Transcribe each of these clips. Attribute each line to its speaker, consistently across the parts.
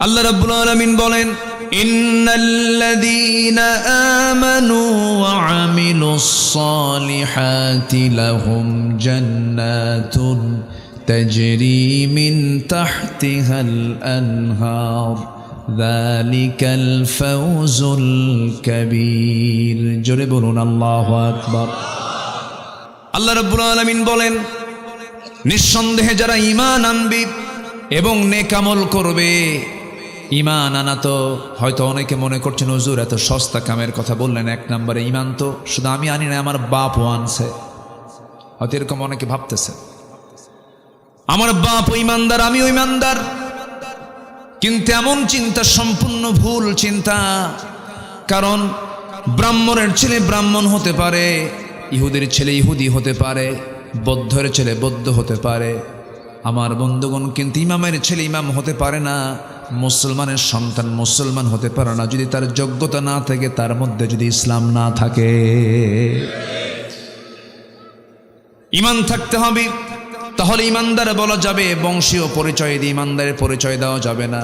Speaker 1: আল্লাহ রাব্বুল আলামিন বলেন, ইন্নাল্লাযীনা আমানু ওয়া আমিলুস সালিহাতি লাহুম জান্নাতুন তাজরি মিন তাহতিহাল আনহার যালিকাল ফাওজুল কাবীর। জোরে বলুন আল্লাহু আকবার। আল্লাহ রাব্বুল আলামিন বলেন, নিঃসন্দেহে যারা ঈমান আনবে এবং নেক আমল করবে। ঈমান আনা তো হয়তো অনেকে মনে করছেন হুজুর এত সস্তা কামের কথা বললেন, এক নম্বরে ঈমান তো শুধু আমি আনি না, আমার বাপও আনছে। হয়তো এরকম অনেকে ভাবতেছে আমার বাপও ঈমানদার, আমিও ঈমানদার। কিন্তু এমন চিন্তা সম্পূর্ণ ভুল চিন্তা। কারণ ব্রাহ্মণের ছেলে ব্রাহ্মণ হতে পারে, ইহুদির ছেলে ইহুদি হতে পারে, বৌদ্ধের ছেলে বৌদ্ধ হতে পারে। আমার বন্ধুগণ, কিন্তু ইমামের ছেলে ইমাম হতে পারে না, মুসলমানের সন্তান মুসলমান হতে পারে না যদি তার যোগ্যতা না থাকে, তার মধ্যে যদি ইসলাম না থাকে। ঈমান থাকতে হবে, তাহলে ঈমানদার বলা যাবে। বংশীয় পরিচয় দিয়ে ঈমানদারের পরিচয় দেওয়া যাবে না।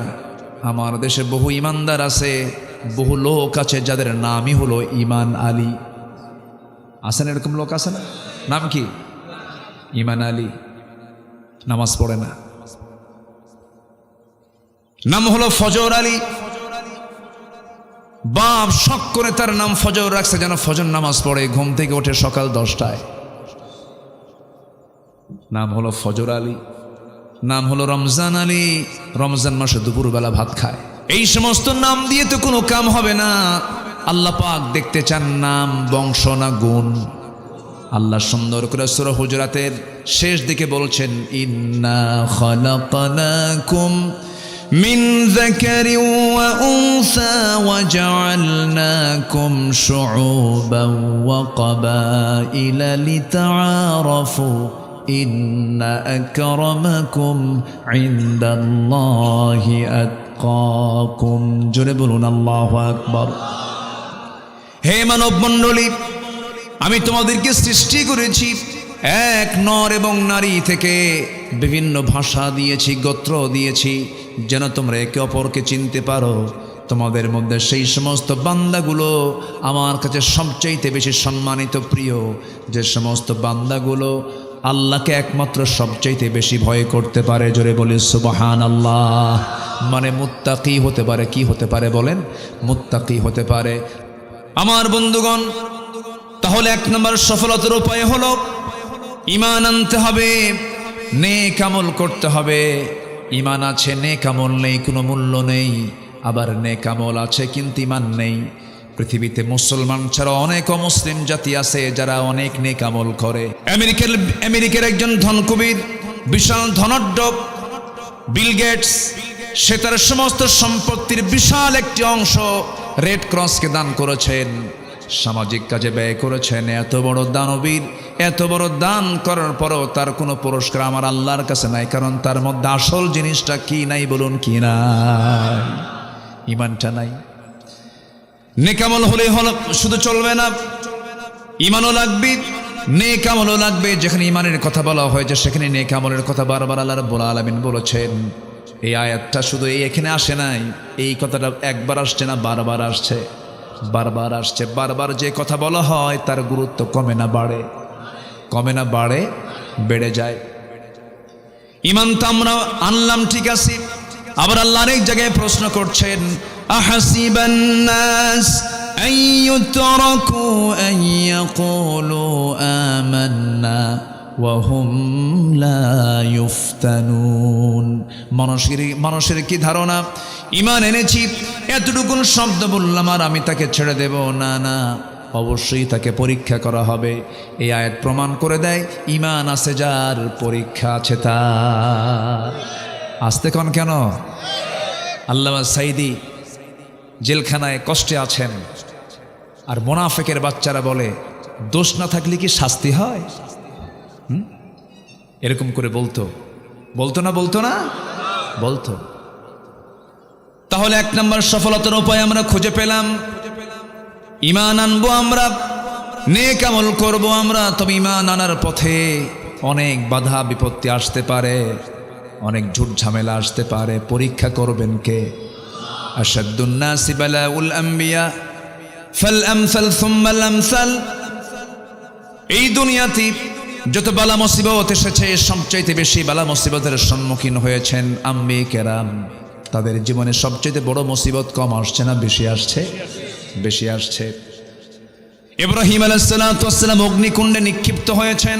Speaker 1: আমার দেশে বহু ঈমানদার আছে, বহু লোক আছে যাদের নামই হলো ঈমান আলী। আছেন এরকম লোক? আছে না? নাম কি? ঈমান আলী। নামাজ পড়ে না। নাম হলো ফজর আলী। বাপ শখ করে তার নাম ফজর রাখছে, যেন ফজর নামাজ পড়ে, ঘুম থেকে ওঠে সকাল 10টায়। নাম হলো ফজর আলী। নাম হলো রমজান আলী, রমজান মাসে দুপুরবেলা ভাত খায়। এই সমস্ত নাম দিয়ে তো কোনো কাম হবে না। আল্লাহ পাক দেখতে চান নাম, বংশ না গুণ। আল্লাহ সুন্দর করে সূরা হুজুরাতের শেষ দিকে বলছেন, ইন্না খালাকনাকুম মিন যাকারিন ওয়া উনসা ওয়া জাআলনাকুম শুউবান ওয়া ক্বাবাইলা লিতাআরাফু ইন্না আকরামাকুম ইনদাল্লাহি আতকাকুম। জোরে বলুন আল্লাহু আকবার। হে মানব মণ্ডলী, আমি তোমাদেরকে সৃষ্টি করেছি এক নর এবং নারী থেকে, বিভিন্ন ভাষা দিয়েছি, গোত্র দিয়েছি, যেন তোমরা একে অপরকে চিনতে পারো। তোমাদের মধ্যে সেই সমস্ত বান্দাগুলো আমার কাছে সবচাইতে বেশি সম্মানিত, প্রিয়, যে সমস্ত বান্দাগুলো আল্লাহকে একমাত্র সবচাইতে বেশি ভয় করতে পারে। জোরে বলি সুবহানাল্লাহ। মানে মুত্তাকি হতে পারে। কি হতে পারে বলেন? মুত্তাকি হতে পারে। আমার বন্ধুগণ, তাহলে এক নম্বর সফলতার উপায় হলো ঈমান আনতে হবে, নেক আমল করতে হবে। ঈমান আছে, নেক আমল নেই, কোনো মূল্য নেই। আবার নেক আমল আছে কিন্তু ঈমান নেই। পৃথিবীতে মুসলমান ছাড়া অনেক অমুসলিম জাতি আছে যারা অনেক নেক আমল করে। আমেরিকার একজন ধনকুবের, বিশাল ধনাঢ্য বিল গেটস, সে তার সমস্ত সম্পত্তির বিশাল একটি অংশ রেড ক্রসকে দান করেছেন, সামাজিক কাজে ব্যয় করেছেন। এত বড় দানবীর, এত বড় দান করার পরও তার কোনো পুরস্কার আমার আল্লাহর কাছে নাই। কারণ তার মধ্যে আসল জিনিসটা কি নাই বলুন? কি নাই? ঈমানটা নাই। নেক আমল হলে শুধু চলবে না, ঈমানও লাগবে, নেক আমলও লাগবে। যেখানে ঈমানের কথা বলা হয়েছে সেখানে নেক আমলের কথা বারবার আল্লাহ রাব্বুল আলামিন বলেছেন। এই আয়াতটা শুধু এখানে আসে নাই, এই কথাটা একবার আসছে না, বারবার আসছে, বারবার আসছে। বারবার যে কথা বলা হয় তার গুরুত্ব কমে না বাড়ে? কমে না বাড়ে? বেড়ে যায়। ঈমান তো আমরা আনলাম, ঠিক আছে। আবার আল্লাহ অনেক জায়গায় প্রশ্ন করছেন, আহাসিবান নাস আন ইউতরাকু আন ইয়াকুলু আমান্না ওয়া হুম লা ইফতানুন। মানুষের কি ধারণা, ঈমান এনেছি, এতটুকু শব্দ বললাম আর আমি তাকে ছেড়ে দেব? না না, অবশ্যই তাকে পরীক্ষা করা হবে। এই আয়াত প্রমাণ করে দেয়, ঈমান আছে যার, পরীক্ষা আছে তার। আসতে কোন কেন? আল্লামা সাইদি জেলখানায় কষ্টে আছেন, আর মুনাফিকের বাচ্চারা বলে, দোষ না থাকলে কি শাস্তি হয়? এরকম করে বলতো না? বলতো। তাহলে এক নম্বর সফলতার উপায় আমরা খুঁজে পেলাম। ঈমান আনবো আমরা, নেক আমল করবো আমরা। তবে ঈমান আনার পথে অনেক বাধা বিপত্তি আসতে পারে, অনেক ঝুট ঝামেলা আসতে পারে। পরীক্ষা করবেন কে? আশাদ্দুন নাসি বালাউল আম্বিয়া ফাল আমসাল সুম্মাল আমসাল। এই দুনিয়াতে যত বালা মুসিবত এসেছে সবচাইতে বেশি বালা মুসিবতের সম্মুখীন হয়েছেন আম্বিয়া কেরাম। তাদের জীবনে সবচেয়ে বড় মুসিবত কম আসছে না বেশি আসছে? বেশি আসছে। ইব্রাহিম আলাইহিস সালাতু ওয়াস সালাম অগ্নিকুণ্ডে নিক্ষিপ্ত হয়েছেন।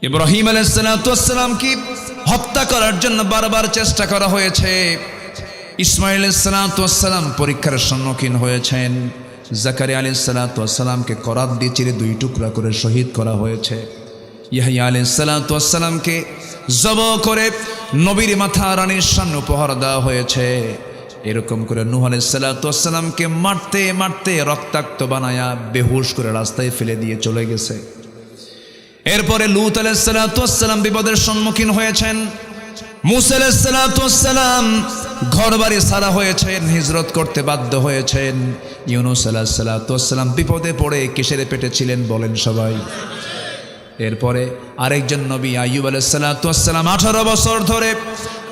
Speaker 1: ইব্রাহিম আলাইহিস সালাতু ওয়াস সালামকে হত্যা করার জন্য বারবার চেষ্টা করা হয়েছে। ইসমাঈল আলাইহিস সালাতু ওয়াস সালাম পরীক্ষার সম্মুখীন হয়েছেন। জাকারিয়া আলাইহিস সালাতু ওয়াস সালামকে করাত দিয়ে চিরে দুই টুকরা করে শহীদ করা হয়েছে। ইয়াহইয়া আলাইহিস সালাতু ওয়াস সালামকে জবাহ করে নবীর মাথা রানীর সামনে উপহার দেওয়া হয়েছে। এরকম করে নূহ আলাইহিস সালাতু ওয়াস সালামকে মারতে মারতে রক্তাক্ত বানায়া বেহুশ করে রাস্তায় ফেলে দিয়ে চলে গেছে। এরপরে লূত আলাইহিস সালাতু ওয়াস সালাম বিপদের সম্মুখীন হয়েছেন। মূসা আলাইহিস সালাতু ওয়াস সালাম ঘরবাড়ি ছাড়া হয়েছেন, হিজরত করতে বাধ্য হয়েছেন। ইউনূস আলাইহিস সালাতু ওয়াস সালাম বিপদে পড়ে কিসের পেটে ছিলেন বলেন সবাই? এরপরে আরেকজন নবী আইয়ুব আলাইহিস সালাতু ওয়াস সালাম 18 বছর ধরে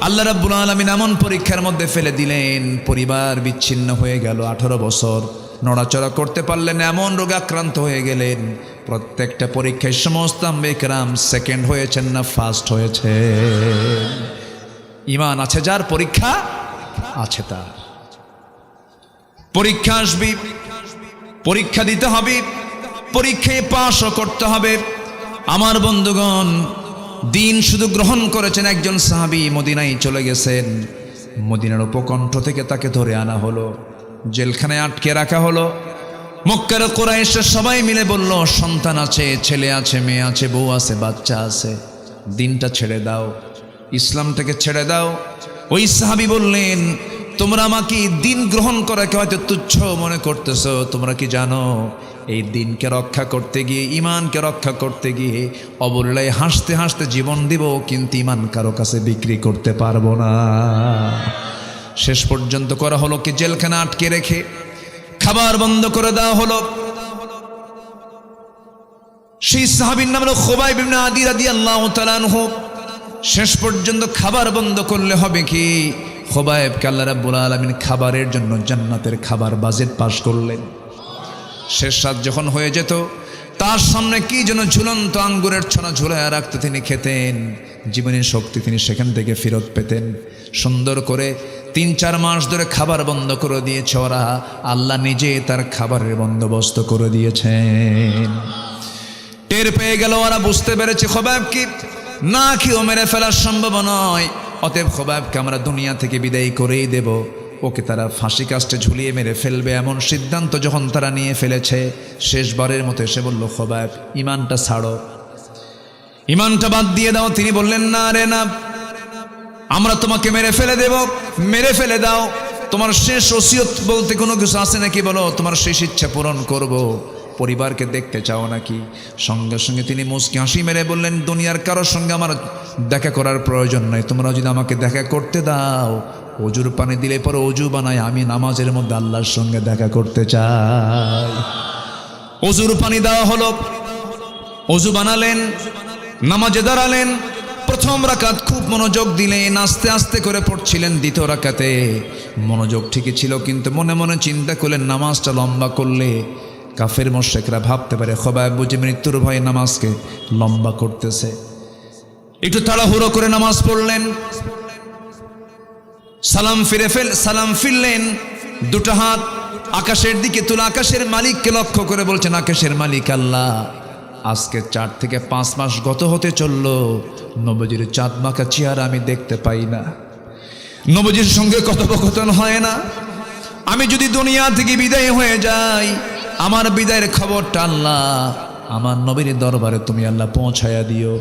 Speaker 1: আল্লাহ রাব্বুল আলামিন এমন পরীক্ষার মধ্যে ফেলে দিলেন, পরিবার বিচ্ছিন্ন হয়ে গেল। 18 বছর নড়াচড়া করতে পারলেন, এমন রোগে আক্রান্ত হয়ে গেলেন। প্রত্যেকটা পরীক্ষায় সমস্ত আম্বিয়া কেরাম সেকেন্ড হয়েছেন না ফার্স্ট হয়েছে? ঈমান আছে যার, পরীক্ষা আছে তার। পরীক্ষা আসবে, পরীক্ষা দিতে হবে, পরীক্ষায় পাশও করতে হবে। আমার বন্ধুগণ, দিন শুধু গ্রহণ করেছেন একজন সাহাবী, মদিনায় চলে গেছেন। মদিনার উপকণ্ঠ থেকে তাকে ধরে আনা হলো, জেলখানায় আটকে রাখা হলো। মক্কার কুরাইশের সবাই মিলে বলল, সন্তান আছে, ছেলে আছে, মেয়ে আছে, বউ আছে, বাচ্চা আছে, দিনটা ছেড়ে দাও, ইসলামটাকে ছেড়ে দাও। ওই সাহাবী বললেন, তোমরা আমাকে দিন গ্রহণ করাকে হয়তো তুচ্ছ মনে করতেছো, তোমরা কি জানো এই দিনকে রক্ষা করতে গিয়ে, ইমানকে রক্ষা করতে গিয়ে অবলীলায় হাসতে হাসতে জীবন দিব, কিন্তু ইমান কারো কাছে বিক্রি করতে পারবো না। শেষ পর্যন্ত করা হলো কি, জেলখানা আটকে রেখে খাবার বন্ধ করে দেওয়া হলো। সেই সাহাবীর নাম হলো খুবাইব ইবনে আদি রাদিয়াল্লাহু তাআলা আনহু। শেষ পর্যন্ত খাবার বন্ধ করলে হবে কি, খুবাইবকে আল্লাহ রাব্বুল আলামিন খাবারের জন্য জান্নাতের খাবার বাজেট পাস করলেন। শেষ রাত যখন হয়ে যেত, তার সামনে কি যেন ঝুলন্ত আঙ্গুরের ছড়া ঝুলায় রাখতে তিনি খেতেন। জীবনের শক্তি তিনি সেখান থেকে ফেরত পেতেন। সুন্দর করে 3-4 মাস ধরে খাবার বন্ধ করে দিয়েছে ওরা, আল্লাহ নিজে তার খাবারের বন্দোবস্ত করে দিয়েছেন। টের পেয়ে গেল ওরা, বুঝতে পেরেছে খুবাইবকে না খেয়েও মেরে ফেলা সম্ভব নয়, অতএব খুবাইবকে আমরা দুনিয়া থেকে বিদায় করেই দেব, ওকে তারা ফাঁসি কাস্টে ঝুলিয়ে মেরে ফেলবে। এমন সিদ্ধান্ত যখন তারা নিয়ে ফেলেছে, শেষবারের মতো এসে বলল, খুবাইব ইমানটা ছাড়ো, ইমানটা বাদ দিয়ে দাও। তিনি বললেন, না রে না, আমরা তোমাকে মেরে ফেলে দেব, মেরে ফেলে দাও। তোমার শেষ ওসিয়ত বলতে কোনো কিছু আছে নাকি বলো, তোমার শেষ ইচ্ছা পূরণ করব। পরিবারকে দেখতে চাও নাকি? সঙ্গে সঙ্গে তিনি মুচকি হাসি মেরে বললেন, দুনিয়ার কারোর সঙ্গে আমার দেখা করার প্রয়োজন নাই, তোমরা যদি আমাকে দেখা করতে দাও, অজুর পানি দিলে পরে অজু বানায় আমি নামাজের মধ্যে আল্লাহর সঙ্গে দেখা করতে চাই। অজুর পানি দেওয়া হলো, অজু বানালেন, নামাজে দাঁড়ালেন। প্রথম রাকাত খুব মনোযোগ দিলেন, আস্তে আস্তে করে পড়ছিলেন। দ্বিতীয় রাকাতে মনোযোগ ঠিকই ছিল, কিন্তু মনে মনে চিন্তা করলেন, নামাজটা লম্বা করলে কাফের মুশরিকরা ভাবতে পারে খুবাইব বুঝি মৃত্যুর ভয়ে নামাজকে লম্বা করতেছে। একটু তাড়াহুড়ো করে নামাজ পড়লেন, সালাম ফিরলেন, দুটো হাত আকাশের দিকে তুলে আকাশের মালিককে লক্ষ্য করে বলছেন, আকাশের মালিক আল্লাহ, আজকে 4 থেকে 5 মাস গত হতে চলল, নবীজির চাঁদ মাখা চেহারা আমি দেখতে পাই না, নবীজির সঙ্গে কথোপকথন হয় না। আমি যদি দুনিয়া থেকে বিদায় হয়ে যাই, আমার বিদায়ের খবরটা আল্লাহ আমার নবীর দরবারে তুমি আল্লাহ পৌঁছায়া দিও,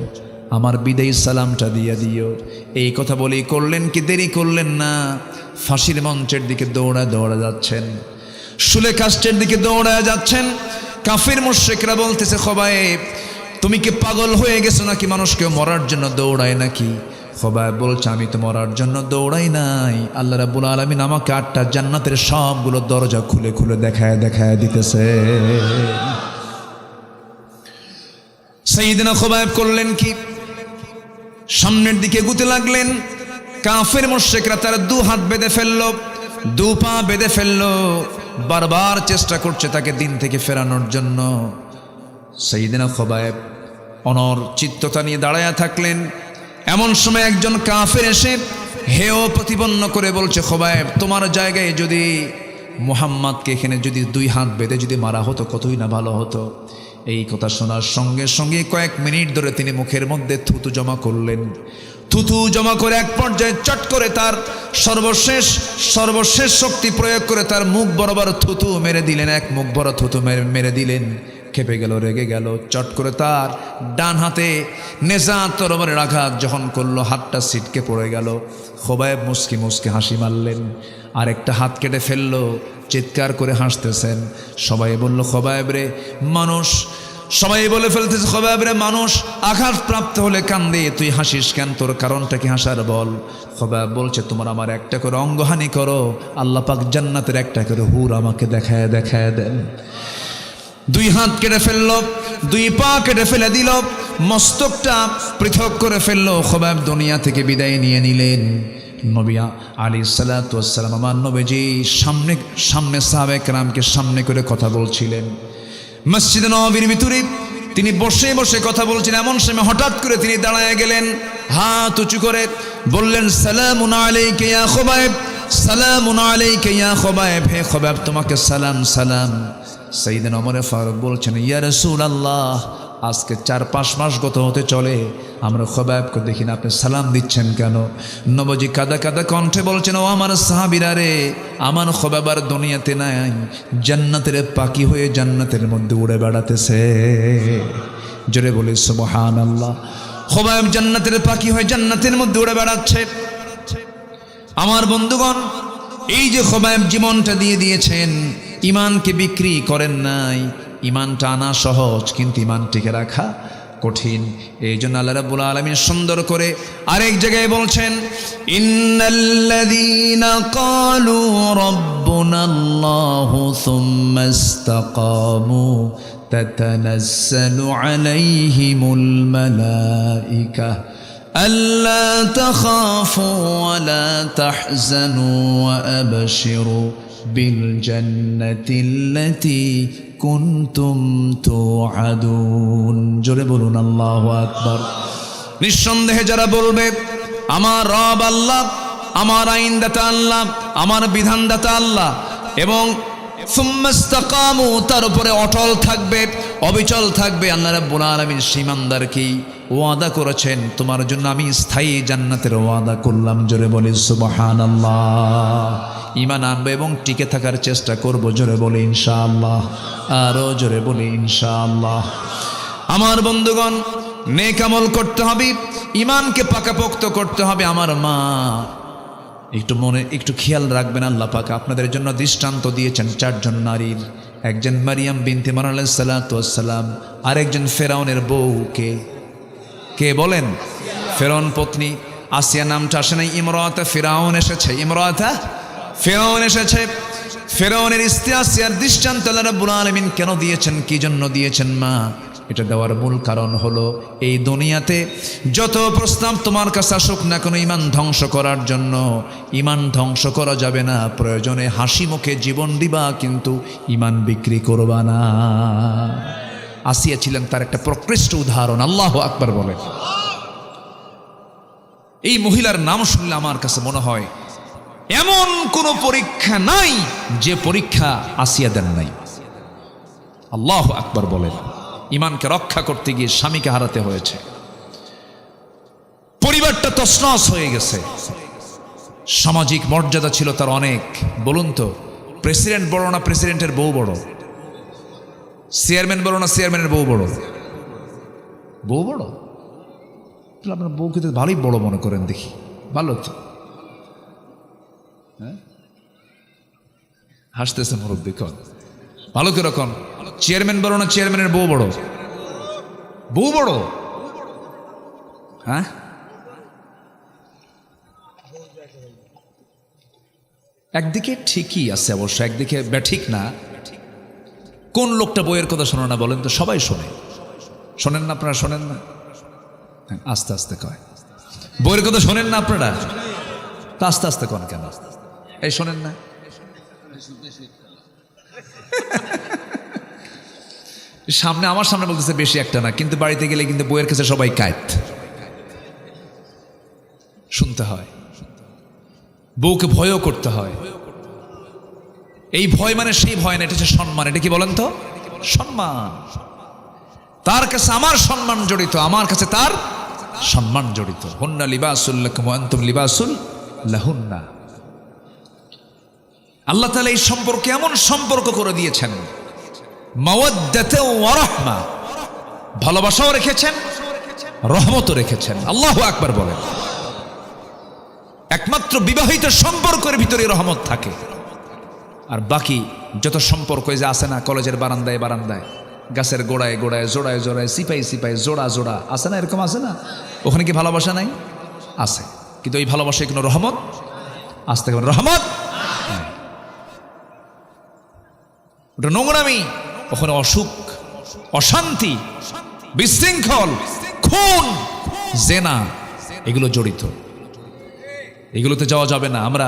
Speaker 1: আমার বিদায়ী সালামটা দিয়ে দিও। এই কথা বলেই করলেন কি, দেরি করলেন না, ফাঁসির মঞ্চের দিকে দৌড়া যাচ্ছেন, শুলে কাষ্টের দিকে দৌড়া যাচ্ছেন। কাফির মুশরিকরা বলতেছে, খুবাইব তুমি কি পাগল হয়ে গেছো নাকি, মানুষকে মরার জন্য দৌড়ায় নাকি? খুবাইব বলছে, আমি তো মরার জন্য দৌড়াই নাই, আল্লাহ রাব্বুল আলামিন আমাকে 8টা জান্নাতের সবগুলো দরজা খুলে খুলে দেখায় দিতেছে। সাইয়েদনা খুবাইব করলেন কি, সামনের দিকে এগুতে লাগলেন। কাফের মুশরিকরা তার দু হাত বেঁধে ফেললো, দু পা বেঁধে ফেললো, বারবার চেষ্টা করছে তাকে দিন থেকে ফেরানোর জন্য। সাইয়েদনা খোবায়েব অনর চিত্ততা নিয়ে দাঁড়ায়া থাকলেন। এমন সময় একজন কাফের এসে হেয় প্রতিপন্ন করে বলছে, খোবায়েব তোমার জায়গায় যদি মুহাম্মাদকে এখানে যদি দুই হাত বেঁধে যদি মারা হতো কতই না ভালো হতো। এই কথা শোনার সঙ্গে সঙ্গে কয়েক মিনিট ধরে তিনি মুখের মধ্যে থুতু জমা করলেন। থুতু জমা করে এক পর্যায়ে চট করে তার সর্বশেষ শক্তি প্রয়োগ করে তার মুখ বরাবর থুতু মেরে দিলেন। এক মুখ ভরা থুতু মেরে দিলেন। খেপে গেল, রেগে গেল। চট করে তার ডান হাতে নেজা তরবারের আঘাত যখন করলো, হাতটা ছিটকে পড়ে গেল। খোবায়েব মুস্কি মুস্কি হাসি মারলেন, আর একটা হাত কেটে ফেললো, চিৎকার করে হাসতেছেন। সবাই বলল, খোবায়েব রে মানুষ, সবাই বলে ফেলতেছে, খোবায়েব রে মানুষ আঘাতপ্রাপ্ত হলে কান্দে, তুই হাসিস কেন, তোর কারণটা কি হাসার বল। খোবায়েব বলছে, তোমার আমার একটা করে অঙ্গহানি করো, আল্লাহ পাক জান্নাতের একটা করে হুর আমাকে দেখায় দেন। দুই হাত কেটে ফেললো, দুই পা কেটে ফেলে দিল, মস্তকটা পৃথক করে ফেললো। খোবায়েব দুনিয়া থেকে বিদায় নিয়ে নিলেন। নবী আলাইহিস সালাতু ওয়াস সালাম আমার নবীজি সামনে সাহাবায়ে কেরামকে সামনে করে কথা বলছিলেন। মসজিদে নববীর ভিতরে তিনি বসে বসে কথা বলছেন। এমন সময় হঠাৎ করে তিনি দাঁড়ায় গেলেন, হাত উঁচু করে বললেন, সালামুন আলাইকা ইয়া খোবায়েব, সালামুন আলাইকা ইয়া খোবায়েব, হে খোবায়েব তোমাকে সালাম সালাম। সাইয়েদনা ওমর ফারুক বলছেন, ইয়া রাসূলুল্লাহ আজকে 4-5 মাস গত হতে চলে আমরা খোবায়েবকে দেখি না, আপনি সালাম দিচ্ছেন কেন? নবীজি কাদা কাদা কণ্ঠে বলছেন, ও আমার সাহাবীরা রে, আমার খোবায়েব আর দুনিয়াতে নাই, জান্নাতের পাখি হয়ে জান্নাতের মধ্যে উড়ে বেড়াতেছে। জোরে বলি সুবহানাল্লাহ। খোবায়েব জান্নাতের পাখি হয়ে জান্নাতের মধ্যে উড়ে বেড়াচ্ছে। আমার বন্ধুগণ, এই যে খোবায়েব জীবনটা দিয়ে দিয়েছেন, ইমানকে বিক্রি করেন নাই। ইমানটা আনা সহজ, কিন্তু ইমান টিকে রাখা কঠিন। এই জন্য আল্লাহ রাব্বুল আলামিন সুন্দর করে আরেক জায়গায় বলছেন, ইন্নাল্লাযীনা ক্বালু রাব্বুনাল্লাহু সুম্মা ইসতাকামু তাতানাজ্জালু আলাইহিমুল মালায়েকা আল্লা তাখাফু ওয়া লা তাহজানু ওয়া আবশিরু বিল জান্নাতিল্লাতী কুনতুম তুআদুন। জোরে বলুন আল্লাহু আকবার। নিঃসন্দেহে যারা বলবে আমার রব আল্লাহ, আমার আইনদাতা আল্লাহ, আমার বিধানদাতা আল্লাহ, এবং সুম্মা ইসতাকামু তার উপরে অটল থাকবে, অবিচল থাকবে, আল্লাহ রাব্বুল আলামিন ঈমানদারকে ওয়াদা করেছেন, তোমার জন্য আমি স্থায়ী জান্নাতের ওয়াদা করলাম। জোরে বলি সুবহানাল্লাহ। ঈমান আনবো এবং টিকে থাকার চেষ্টা করব। জোরে বলি ইনশাআল্লাহ। আরো জোরে বলি ইনশাআল্লাহ। আমার বন্ধুগণ, নেক আমল করতে হবে, ঈমানকে পাকাপোক্ত করতে হবে। আমার মা একটু খেয়াল রাখবেন, আল্লাহ পাক আপনাদের জন্য দৃষ্টান্ত দিয়েছেন 4 জন নারীর। একজন মারিয়াম বিনতে ইমরান আলাইহিস সালাতু ওয়াস সালাম, আরেকজন ফেরাউনের বউ। কে বলেন? ফেরাউন পত্নী আসিয়া নামটা আসে নাই, ইমরাতা ফিরাউন এসেছে, ইমরাতা ফেরাউন এসেছে। ফেরাউনের স্ত্রী আসিয়ার দৃষ্টান্ত আল্লাহ রাব্বুল আলামিন কেন দিয়েছেন, কি জন্য দিয়েছেন মা? এটা দেওয়ার মূল কারণ হলো, এই দুনিয়াতে যত প্রস্তাব তোমার কাছে আসুক না কেন ঈমান ধ্বংস করার জন্য, ঈমান ধ্বংস করা যাবে না। প্রয়োজনে হাসি মুখে জীবন দিবা, কিন্তু ঈমান বিক্রি করবা না। আসিয়া ছিলেন তার একটা প্রকৃষ্ট উদাহরণ। আল্লাহু আকবার বলে। এই মহিলার নাম শুনলে আমার কাছে মনে হয় এমন কোনো পরীক্ষা নাই যে পরীক্ষা আসিয়া দেন নাই। আল্লাহু আকবার বলেন। ঈমানকে রক্ষা করতে গিয়ে স্বামীকে হারাতে হয়েছে, পরিবারটা তছনছ হয়ে গেছে, সামাজিক মর্যাদা ছিল তার অনেক। বলুন তো, প্রেসিডেন্ট বড় না প্রেসিডেন্টের বউ বড়? চেয়ারম্যান বড় না চেয়ারম্যানের বউ বড়? বউ বড়। আপনার বউকে তো ভালোই বড় মনে করেন দেখি, ভালো তো। হ্যাঁ, হাসতেছে মুরব্বী। কন ভালো করে কন, চেয়ারম্যান বড় না চেয়ারম্যানের বউ বড়? বউ বড়। হ্যাঁ, একদিকে ঠিকই আছে অবশ্য, একদিকে ব্যাঠিক না। কোন লোকটা বইয়ের কথা শোনে না বলেন তো? সবাই শোনে। শোনেন না আপনারা? শোনেন না? আস্তে আস্তে কয়, বইয়ের কথা শোনেন না আপনারা? তো আস্তে আস্তে কোন কেন? এই শোনেন না, সামনে আমার সামনে বলতেছে বেশি একটা না, কিন্তু বাড়িতে গেলে কিন্তু বইয়ের কাছে সবাই কায়েত শুনতে হয়, বউকে ভয়ও করতে হয়। এই ভয় মানে সেই ভয় না, এটা হচ্ছে সম্মান। এটা কি বলেন তো? সম্মান। তার কাছে আমার সম্মান জড়িত, আমার কাছে তার সম্মান জড়িত। হুন্না লিবাসুল লাকুম ওয়া আনতুম লিবাসুল লাহুন্না। আল্লাহ তাআলা এই সম্পর্কে এমন সম্পর্ক করে দিয়েছেন, মাওয়াদ্দাতা ওয়া রাহমা, ভালোবাসাও রেখেছেন, রহমতও রেখেছেন। আল্লাহু আকবার বলেন। একমাত্র বিবাহিত সম্পর্কের ভিতরে রহমত থাকে, আর বাকি যত সম্পর্ক যে আছে না, কলেজের বারান্দায় বারান্দায়, গাছের গোড়ায় গোড়ায়, জোড়ায় জোড়ায়, সিপাই সিপাই, জোড়া জোড়া আছে না, এরকম আছে না? ওখানে কি ভালোবাসা নাই? আছে, কিন্তু এই ভালোবাসায় কোনো রহমত আসতে পারে? রহমত ওটা নোংরামি, ওখানে অসুখ, অশান্তি, বিশৃঙ্খল, খুন, জেনা এগুলো জড়িত। এগুলোতে যাওয়া যাবে না। আমরা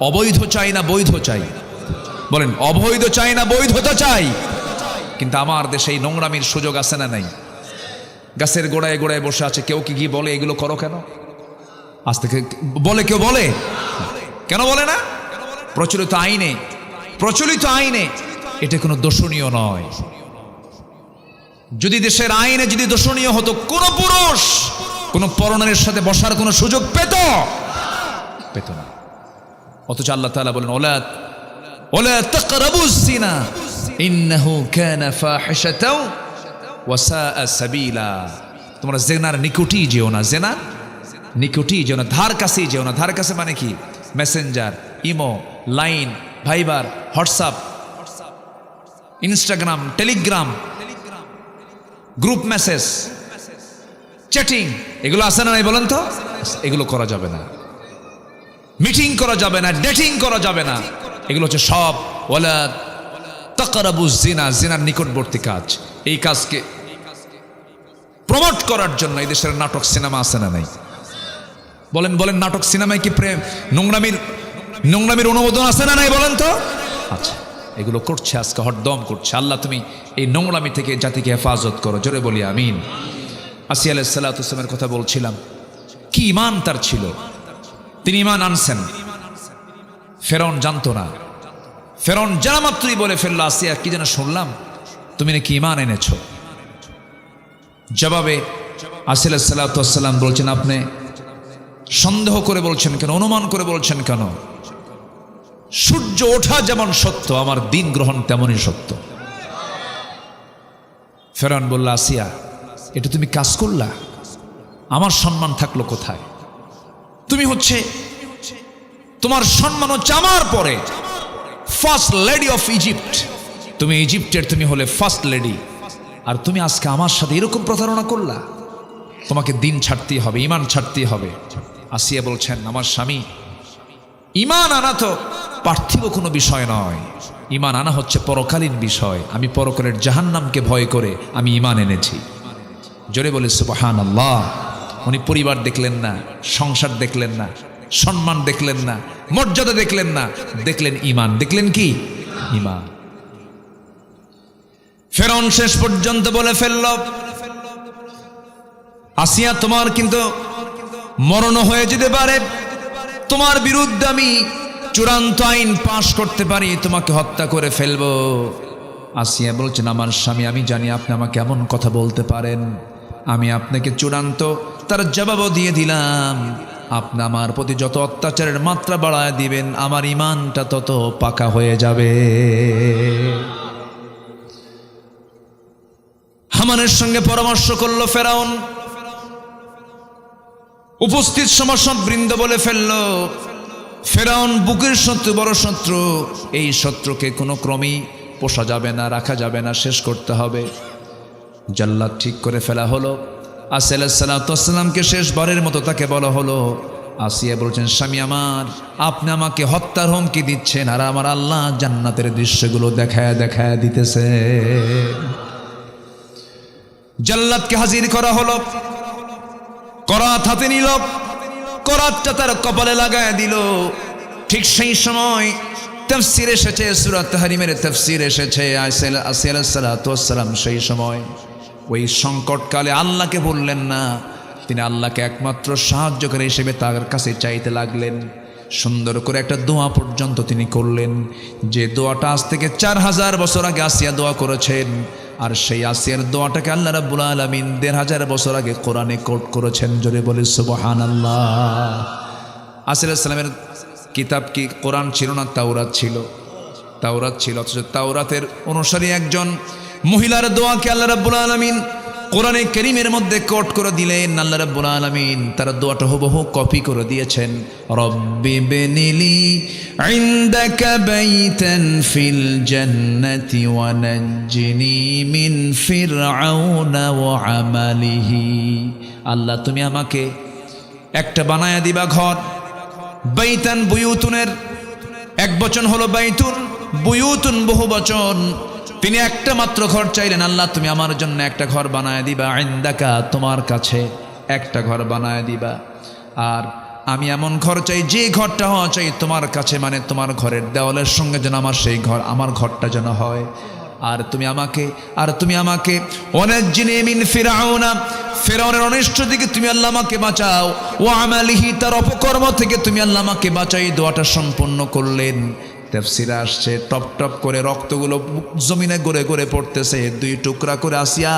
Speaker 1: অবৈধ চাই না, বৈধ চাই। বলেন, অবৈধ চাই না, বৈধতা চাই। কিন্তু আমার দেশে এই নোংরামির সুযোগ আছে না নাই? গাছের গোড়ায় গোড়ায় বসে আছে, কেউ কি গিয়ে বলে এগুলো করো কেন? আজ থেকে বলে, কেউ বলে কেন? বলে না। প্রচলিত আইনে এটা কোনো দোষণীয় নয়। যদি দেশের আইনে যদি দোষণীয় হতো, কোন পুরুষ কোন পরনারীর সাথে বসার কোনো সুযোগ পেত না। অথচ আল্লাহ তাআলা বলেন, ওয়ালা তাকরাবুজ জিনা ইন্নাহু কানা ফাহিশাতাও ওয়া সাআ সাবিলা। তোমরা জেনার নিকটেই যেও না, জেনার নিকটেই যেও না, ধার কাছেই যেও না। ধার কাছে মানে কি? Messenger, Imo, Line, Viber, WhatsApp, Instagram, Telegram, group message, chatting, এগুলো আছে না নাই বলেন তো? এগুলো করা যাবে না। মিটিং করা যাবে না, ডেটিং করা যাবে না। এগুলো হচ্ছে সব ওয়ালা তাকরাবুজ জিনা, জিনার নিকটবর্তী কাজ। এই কাজকে প্রমোট করার জন্য এই দেশের নাটক সিনেমা আছে না নাই? বলেন, নাটক সিনেমায় কি প্রেম, নোংরামির অনুমোদন আছে না নাই বলেন তো? আচ্ছা, এগুলো করছে আজকে, হরদম করছে। আল্লাহ তুমি এই নোংরামি থেকে জাতিকে হেফাজত করো, জোরে বলি আমিন। আসিয়া আলাইহিস সালাতু ওয়াস সালামের কথা বলছিলাম, কি ঈমান তার ছিল। তিনি ঈমান আনছেন, ফেরাউন জানতো না। ফেরাউন জানা মাত্রই বলে ফেললো, আসিয়া কি যেন শুনলাম তুমি নাকি ঈমান এনেছো। জবাবে আসিয়া আলাইহিস সালাতু ওয়াস সালাম বলছেন, আপনি সন্দেহ করে বলছেন কেন, অনুমান করে বলছেন কেন? সূর্য ওঠা যেমন সত্য, আমার দিন গ্রহণ তেমনই সত্য। ফেরাউন বলল, আসিয়া এটা তুমি কাজ করলা, আমার সম্মান থাকলো কোথায়? তুমি হচ্ছে, তোমার সম্মান হচ্ছে আমার পরে ফার্স্ট লেডি অফ ইজিপ্ট। তুমি ইজিপ্টের, তুমি হলে ফার্স্ট লেডি, আর তুমি আজকে আমার সাথে এরকম প্রতারণা করলা। তোমাকে দিন ছাড়তেই হবে, ঈমান ছাড়তেই হবে। আসিয়া বলছেন, আমার স্বামী, ঈমান আনা তো পার্থিব কোনো বিষয় নয়, ঈমান আনা হচ্ছে পরকালীন বিষয়। আমি পরকালের জাহান্নামকে ভয় করে আমি ঈমান এনেছি। জোরে বলে সুবহানাল্লাহ। উনি পরিবার দেখলেন না, সংসার দেখলেন না, সম্মান দেখলেন না, মর্যাদা দেখলেন না, দেখলেন ঈমান। দেখলেন কি? ঈমান। ফেরাউন শেষ পর্যন্ত বলে ফেলল, আসিয়া তোমার কিন্তু মরণ হয়ে যেতে পারে, তোমার বিরুদ্ধে আমি চূড়ান্ত আইন পাশ করতে পারি, তোমাকে হত্যা করে ফেলবো। আসিয়া বলছেন, আমার স্বামী, আমি জানি আপনি আমাকে এমন কথা বলতে পারেন, আমি আপনাকে চূড়ান্ত তার জবাবও দিয়ে দিলাম। আপনি আমার প্রতি যত অত্যাচারের মাত্রা বাড়ায় দিবেন, আমার ঈমানটা তত পাকা হয়ে যাবে। হামানের সঙ্গে পরামর্শ করলো ফেরাউন। উপস্থিত সমাসদ বৃন্দ বলে ফেলল, ফেরাউন বুকের শত্রু, বড় শত্রু। এই শত্রুকে কোনো ক্রমেই পোষা যাবে না, রাখা যাবে না, শেষ করতে হবে। জাল্লাদ ঠিক করে ফেলা হলো। আসিয়া আলাইহিস সালাতু ওয়াস সালামকে শেষবারের মতো তাকে বলা হলো। আসিয়া বলছেন, স্বামী আমার, আপনি আমাকে হত্যার হুমকি দিচ্ছেন, আর আমার আল্লাহ জান্নাতের দৃশ্যগুলো দেখায় দেখায় দিতেছে। জাল্লাদকে হাজির করা হলো, করাত হাতে নিল, করাতটা তার কপালে লাগায় দিল। ঠিক সেই সময় তাফসীর এসেছে, সূরা তাহরিমের তাফসীর এসেছে, আসিয়া আলাইহিস সালাতু ওয়াস সালাম সেই সময় ওই সংকটকালে আল্লাহকে বললেন না, তিনি আল্লাহকে একমাত্র সাহায্যকারী হিসেবে তার কাছে চাইতে লাগলেন। সুন্দর করে একটা দোয়া পর্যন্ত তিনি করলেন, যে দোয়াটা আজ থেকে 4000 বছর আগে আসিয়া দোয়া করেছেন। আর সেই আসিয়ার দোয়াটাকে আল্লাহ রাব্বুল আলামিন 1500 বছর আগে কোরআনে কোট করেছেন। জোরে বলে সুবহানাল্লাহ। আসিয়া আলাইহিস সালামের কিতাব কি কোরআন ছিল না তাওরাত ছিল? তাওরাত ছিল। অথচ তাওরাতের অনুসারী একজন মহিলার দোয়াকে আল্লাহ রাব্বুল আলামিন কোরআনে কারীমের মধ্যে কোট করে দিলেন। আল্লাহ রাব্বুল আলামিন তার দোয়াটা হুবহু কপি করে দিয়েছেন। রব্বি বিনিলি ইনদাকা বাইতান ফিল জান্নাতি ওয়া নাজ্জিনি মিন ফিরআউনা ওয়া আমালিহি। আল্লাহ তুমি আমাকে একটা বানায়া দিবা ঘর। বাইতান বুয়ুতুনের এক বচন হলো বাইতুন, বুয়ুতুন বহু বচন। তিনি একটা মাত্র ঘর চাইলেন, আল্লাহ তুমি আমার জন্য একটা ঘর বানায় দিবা, ইনদাকা তোমার কাছে একটা ঘর বানায় দিবা। আর আমি এমন ঘর চাই যে ঘরটা হওয়া চাই তোমার কাছে, মানে তোমার ঘরের দেওয়ালের সঙ্গে যেন আমার সেই ঘর, আমার ঘরটা যেন হয়। আর তুমি আমাকে ওয়ানাজ্জিনি মিন ফিরআউনা, ফিরআউনের অনিষ্ট থেকে তুমি আল্লাহ আমাকে বাঁচাও, ওয়া আমালিহি তার অপকর্ম থেকে তুমি আল্লাহ আমাকে বাঁচাই। দোয়াটা সম্পন্ন করলেন। তাফসীরে আসছে টপ টপ করে রক্তগুলো জমিনে গড়ে গড়ে পড়তেছে। 2 টুকরা করে আসিয়া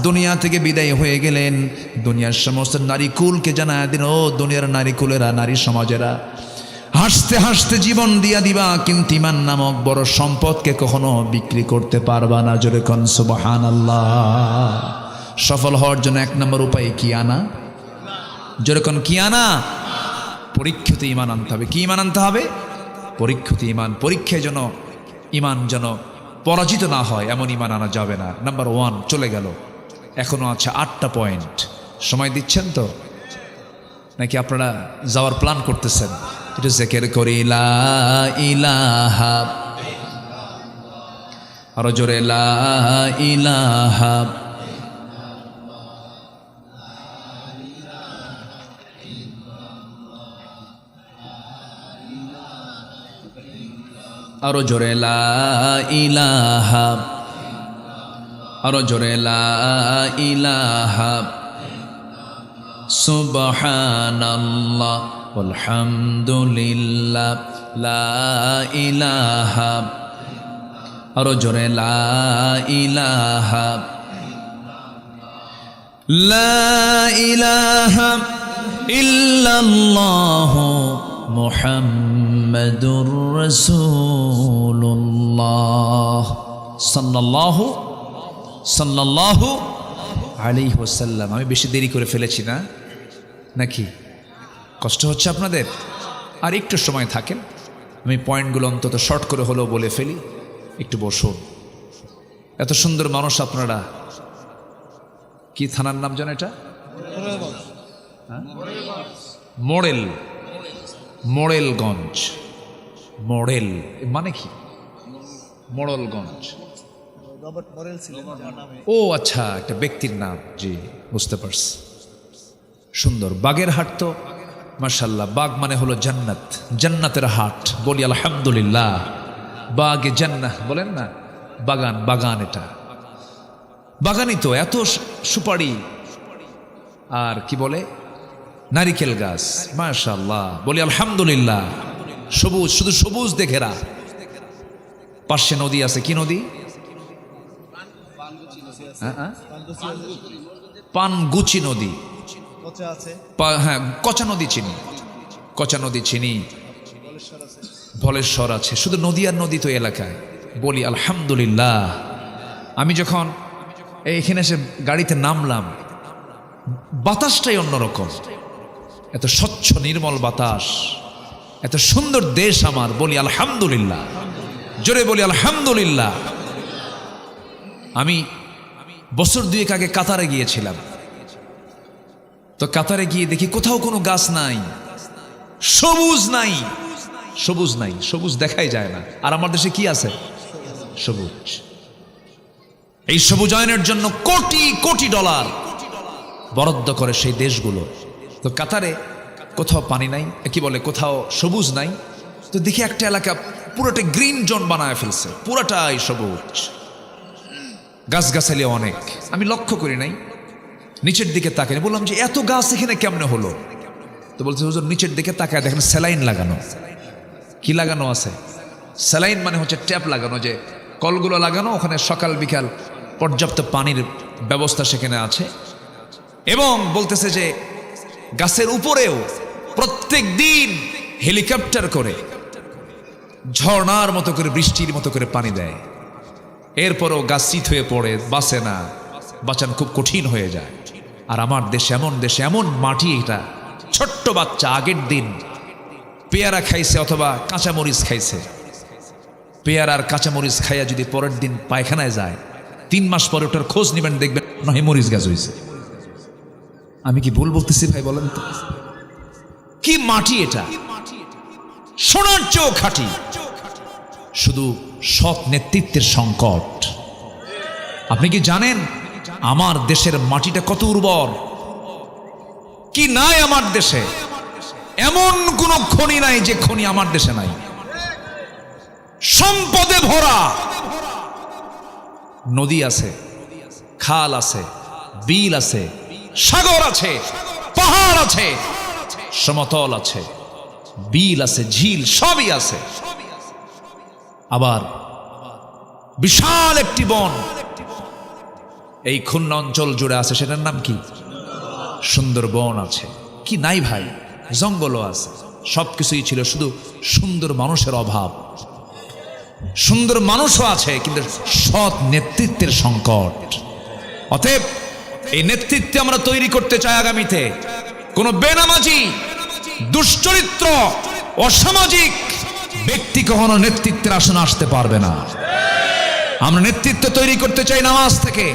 Speaker 1: দুনিয়া থেকে বিদায় হয়ে গেলেন। দুনিয়ার সমস্ত নারীকুলকে জানায় দিন, ও দুনিয়ার নারীকুলেরা, নারী সমাজেরা, হাসতে হাসতে জীবন দিয়া দিবা, কিন্তু ঈমান নামক বড় সম্পদকে কখনো বিক্রি করতে পারবা না। জোরে কোন সুবহানাল্লাহ। সফল হওয়ার জন্য 1 নম্বর উপায় কি আনা? জোরে কোন কি আনা? পরীক্ষিত ঈমান আনতে হবে। কি ঈমান আনতে হবে? পরীক্ষিত ঈমান। পরীক্ষায় যেন ঈমান যেন পরাজিত না হয় এমন ঈমান আনা যাবে না। নাম্বার 1 চলে গেল। এখনো আছে 8টা পয়েন্ট। সময় দিচ্ছেন তো নাকি আপনারা যাওয়ার প্ল্যান করতেছেন? এটা জিকির করি লা ইলাহা, আরো জোরে লা ইলাহা, আরো জোরে লা ইলাহা, আরো জোরে লা ইলাহা, সুবহানাল্লাহ আলহামদুলিল্লাহ লা ইলাহা, আরো জোরে লা ইলাহা, লা ইলাহা ইল্লাল্লাহ মুহাম্মাদুর রাসূলুল্লাহ সাল্লাল্লাহু আলাইহি ওয়াসাল্লাম। আমি বেশি দেরি করে ফেলেছি না নাকি? কষ্ট হচ্ছে আপনাদের? আর একটু সময় থাকেন, আমি পয়েন্টগুলো অন্তত শর্ট করে হলেও বলে ফেলি। একটু বসুন। এত সুন্দর মানুষ আপনারা। কি থানার নাম জানো এটা? মোড়েল, মোড়েলগঞ্জ। মোড়েল মানে কি? মোড়লগঞ্জ। ও আচ্ছা, একটা ব্যক্তির নাম। জি বুঝতে পারছি। সুন্দর। বাগেরহাট তো মাশাআল্লাহ, বাগ মানে হলো জান্নাত, জান্নাতের হাট। বলি আলহামদুলিল্লাহ। বাগে জান্নাহ বলেন না, বাগান, বাগান এটা বাগানই তো। এত সুপারি আর কি বলে নারিকেল গাছ, মাশাআল্লাহ। বলি আলহামদুলিল্লাহ। সবুজ, শুধু সবুজ দেখেরা। পাশে নদী আছে। কি নদী? পানগুচি নদী। হ্যাঁ, কচা নদী চিনি, কচা নদী চিনি। বলেশ্বর আছে। শুধু নদী আর নদী তো এলাকায়। বলি আলহামদুলিল্লাহ। আমি যখন এইখানে এসে গাড়িতে নামলাম, বাতাসটাই অন্যরকম। এত স্বচ্ছ নির্মল বাতাস, এত সুন্দর দেশ আমার। বলি আলহামদুলিল্লাহ। জোরে বলি আলহামদুলিল্লাহ। আমি বছর 2 আগে কাতারে গিয়েছিলাম। তো কাতারে গিয়ে দেখি কোথাও কোনো গাছ নাই, সবুজ নাই, সবুজ নাই, সবুজ দেখাই যায় না। আর আমার দেশে কি আছে? সবুজ। এই সবুজায়নের জন্য কোটি কোটি ডলার বরাদ্দ করে সেই দেশগুলো। তো কাতারে কোথাও পানি নাই, কি বলে কোথাও সবুজ নাই। তো দেখি একটা এলাকা পুরোটা গ্রিন জোন বানায় ফেলছে, পুরোটাই সবুজ, গাছগাছালি অনেক। আমি লক্ষ্য করি নাই, নিচের দিকে তাকাই, বললাম যে এত গাছ এখানে কেমনে হলো? তো বলছে হুজুর নিচের দিকে তাকায় দেখেন স্যালাইন লাগানো। কি লাগানো আছে? স্যালাইন মানে হচ্ছে ট্যাপ লাগানো, যে কলগুলো লাগানো, ওখানে সকাল বিকাল পর্যাপ্ত পানির ব্যবস্থা সেখানে আছে। এবং বলতেছে যে গাছের উপরেও প্রত্যেক দিন হেলিকপ্টার করে ঝর্ণার মতো করে বৃষ্টির মতো করে পানি দেয়। এরপরও গাছ চিত হয়ে পড়ে, বাঁচে না, বাঁচান খুব কঠিন হয়ে যায়। আর আমার দেশে এমন মাটি, এটা ছোট্ট বাচ্চা আগের দিন পেয়ারা খাইছে অথবা কাঁচামরিচ খাইছে, পেয়ারার কাঁচামরিচ খাইয়া যদি পরের দিন পায়খানায় যায়, 3 মাস পরে ওটার খোঁজ নেবেন, দেখবেন নয় মরিচ গাছ হয়েছে। আমি কি ভুল বলতেছি ভাই বলেন তো? কি মাটি এটা, সোনার চেয়েও খাঁটি। শুধু সৎ নেতৃত্বের সংকট। আপনি কি জানেন আমার দেশের মাটিটা কত উর্বর? কি নাই আমার দেশে? এমন কোন খনি নাই যে খনি আমার দেশে নাই। সম্পদে ভরা, নদী আছে, খাল আছে, বিল আছে, সাগর আছে, পাহাড় আছে, সমতল আছে, বিল আছে, ঝিল সবই আছে। আবার বিশাল একটি বন এই খুলনা অঞ্চল জুড়ে আছে, সেটার নাম কি? সুন্দরবন আছে। কি নাই ভাই? জঙ্গলও আছে, সবকিছুই ছিল, শুধু সুন্দর মানুষের অভাব। সুন্দর মানুষও আছে, কিন্তু সৎ নেতৃত্বের সংকট। অতএব এই নেতৃত্বে আমরা তৈরি করতে চাই আগামীতে কোন বেনামাজি, দুশ্চরিত্র, অসামাজিক ব্যক্তি কখনো নেতৃত্বের আসনে আসতে পারবে না। আমরা নেতৃত্ব তৈরি করতে চাই নামাজ থেকে,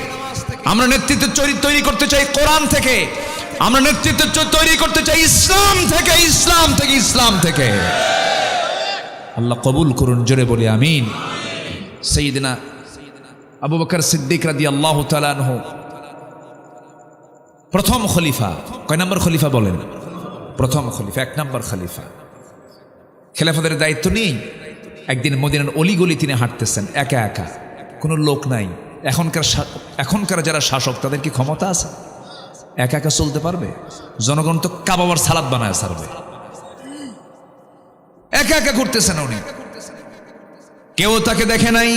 Speaker 1: আমরা নেতৃত্ব তৈরি করতে চাই কোরআন থেকে, আমরা নেতৃত্ব তৈরি করতে চাই ইসলাম থেকে, ইসলাম থেকে, ইসলাম থেকে। আল্লাহ কবুল করুন, জোরে বলি আমিন। সাইয়েদনা আবু বকর সিদ্দিক রাদিয়াল্লাহু তাআলা আনহু প্রথম খলিফা। কয় নম্বর খলিফা বলেন? প্রথম খলিফা, 1 নম্বর খলিফা। খেলাফতের দায়িত্ব নিয়ে একদিন মদিনার অলিগলি তিনি হাঁটতেছেন একা একা, কোনো লোক নাই। এখনকার যারা শাসক, তাদের কি ক্ষমতা আছে? একা একা চলতে পারবে? জনগণ তো কাবাবার সালাদ বানায় ছাড়বে। একা একা ঘুরতেছেন উনি, কেউ তাকে দেখে নাই,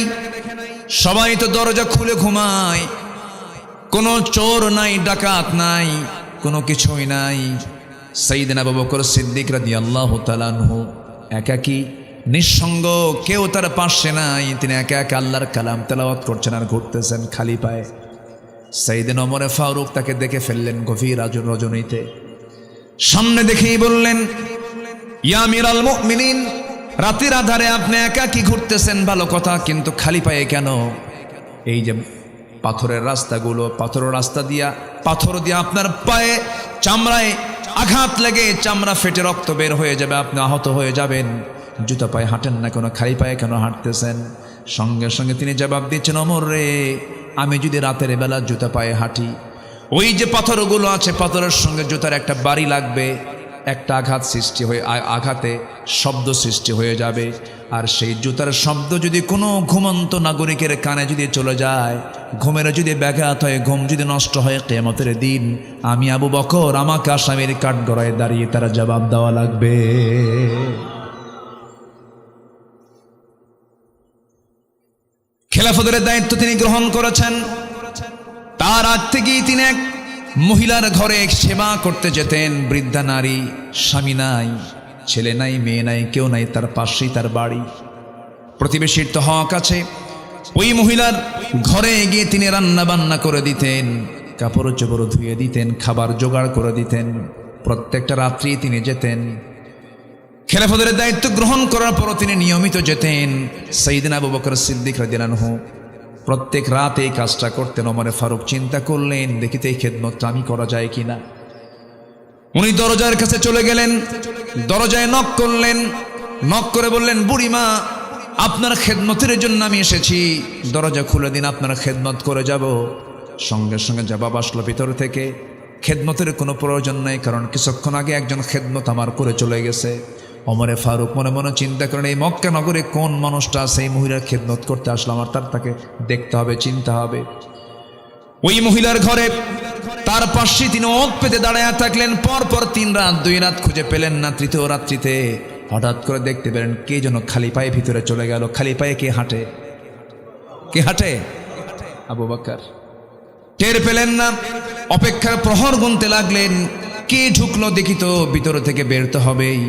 Speaker 1: সবাই তো দরজা খুলে ঘুমায়, কোনো চোর নাই, ডাকাত নাই, কোনো কিছুই নাই। সাইয়েদনা আবু বকর সিদ্দিক রাদিয়াল্লাহু তাআলা আনহু একাকী, নিঃসঙ্গ, কেউ তার পাশে নাই। তিনি একা একা আল্লাহর কালাম তেলাওয়াত করছেন আর ঘুরতেছেন খালি পায়ে। সাইয়েদনা ওমর ফারুক তাকে দেখে ফেললেন গভীর রজনীতে, সামনে দেখেই বললেন, ইয়া আমিরাল মুমিনিন, রাতের আধারে আপনি একাকী ঘুরতেছেন ভালো কথা, কিন্তু খালি পায়ে কেন? এই যে পাথরের রাস্তাগুলো, পাথরের রাস্তা দিয়া, পাথর দিয়া আপনার পায়ে চামড়ায় আঘাত লেগে চামড়া ফেটে রক্ত বের হয়ে যাবে, আপনি আহত হয়ে যাবেন। জুতা পায়ে হাঁটেন না কেন? খালি পায়ে কেন হাঁটতেছেন? সঙ্গে সঙ্গে তিনি জবাব দিচ্ছেন, ওমর রে, আমি যদি রাতের বেলা জুতা পায়ে হাঁটি, ওই যে পাথরগুলো আছে, পাথরের সঙ্গে জুতার একটা বাড়ি লাগবে, একটা আঘাত সৃষ্টি হয়ে, আঘাতে শব্দ সৃষ্টি হয়ে যাবে। আর সেই জুতার শব্দ যদি কোনো ঘুমন্ত নাগরিকের কানে যদি চলে যায়, ঘুমের যদি ব্যাঘাত হয়, ঘুম যদি নষ্ট হয়, কিয়ামতের দিন আমি আবু বকর, আমাকে আসামির কাঠগড়ায় দাঁড়িয়ে তারা জবাব দেওয়া লাগবে। খেলাফতের দায়িত্ব তিনি গ্রহণ করেছেন। তার আগ থেকেই তিনি এক মহিলার ঘরে সেবা করতে যেতেন। বৃদ্ধা নারী, স্বামী নাই, ছেলে নাই, মেয়ে নাই, কেউ নাই, তার পাশেই তার বাড়ি। প্রতিবেশীর তো হক আছে। ওই মহিলার ঘরে গিয়ে তিনি রান্না বান্না করে দিতেন, কাপড় চোপড় ধুয়ে দিতেন, খাবার জোগাড় করে দিতেন। প্রত্যেকটা রাত্রি তিনি যেতেন। খেলাফতের দায়িত্ব গ্রহণ করার পর তিনি নিয়মিত যেতেন। সাইয়েদনা আবু বকর সিদ্দিক রাদিয়াল্লাহু আনহু প্রত্যেক রাতে এই কাজটা করতেন। ওমর ফারুক চিন্তা করলেন, দেখিতে এই খেদমতটা আমি করা যায় কিনা। উনি দরজার কাছে চলে গেলেন, দরজায় নক করলেন, নক করে বললেন, বুড়িমা, আপনার খেদমতের জন্য আমি এসেছি, দরজা খুলে দিন, আপনার খেদমত করে যাব। সঙ্গে সঙ্গে জবাব আসলো ভিতর থেকে, খেদমতের কোনো প্রয়োজন নেই, কারণ কিছুক্ষণ আগে একজন খেদমত আমার করে চলে গেছে। ওমরে ফারুক মনে মনে চিন্তা করেন, এই মক্কা নগরে কোন মানুষটা আছে এই মহিলার খেদমত করতে আসলাম, আর তাকে দেখতে হবে, চিন্তা হবে। ওই মহিলার ঘরে তার পাশে তিনি ওঁত পেতে দাঁড়ায় থাকলেন। পরপর 3 রাত 2 রাত খুঁজে পেলেন না। তৃতীয় রাত্রিতে হঠাৎ করে দেখতে পেলেন কে যেন খালি পায়ে ভিতরে চলে গেল। খালি পায়ে কে হাঁটে? কে হাঁটে? আবু বকর। টের পেলেন না, অপেক্ষার প্রহর গুনতে লাগলেন। কে ঢুকলো দেখি তো, ভিতর থেকে বেরোতে হবেই।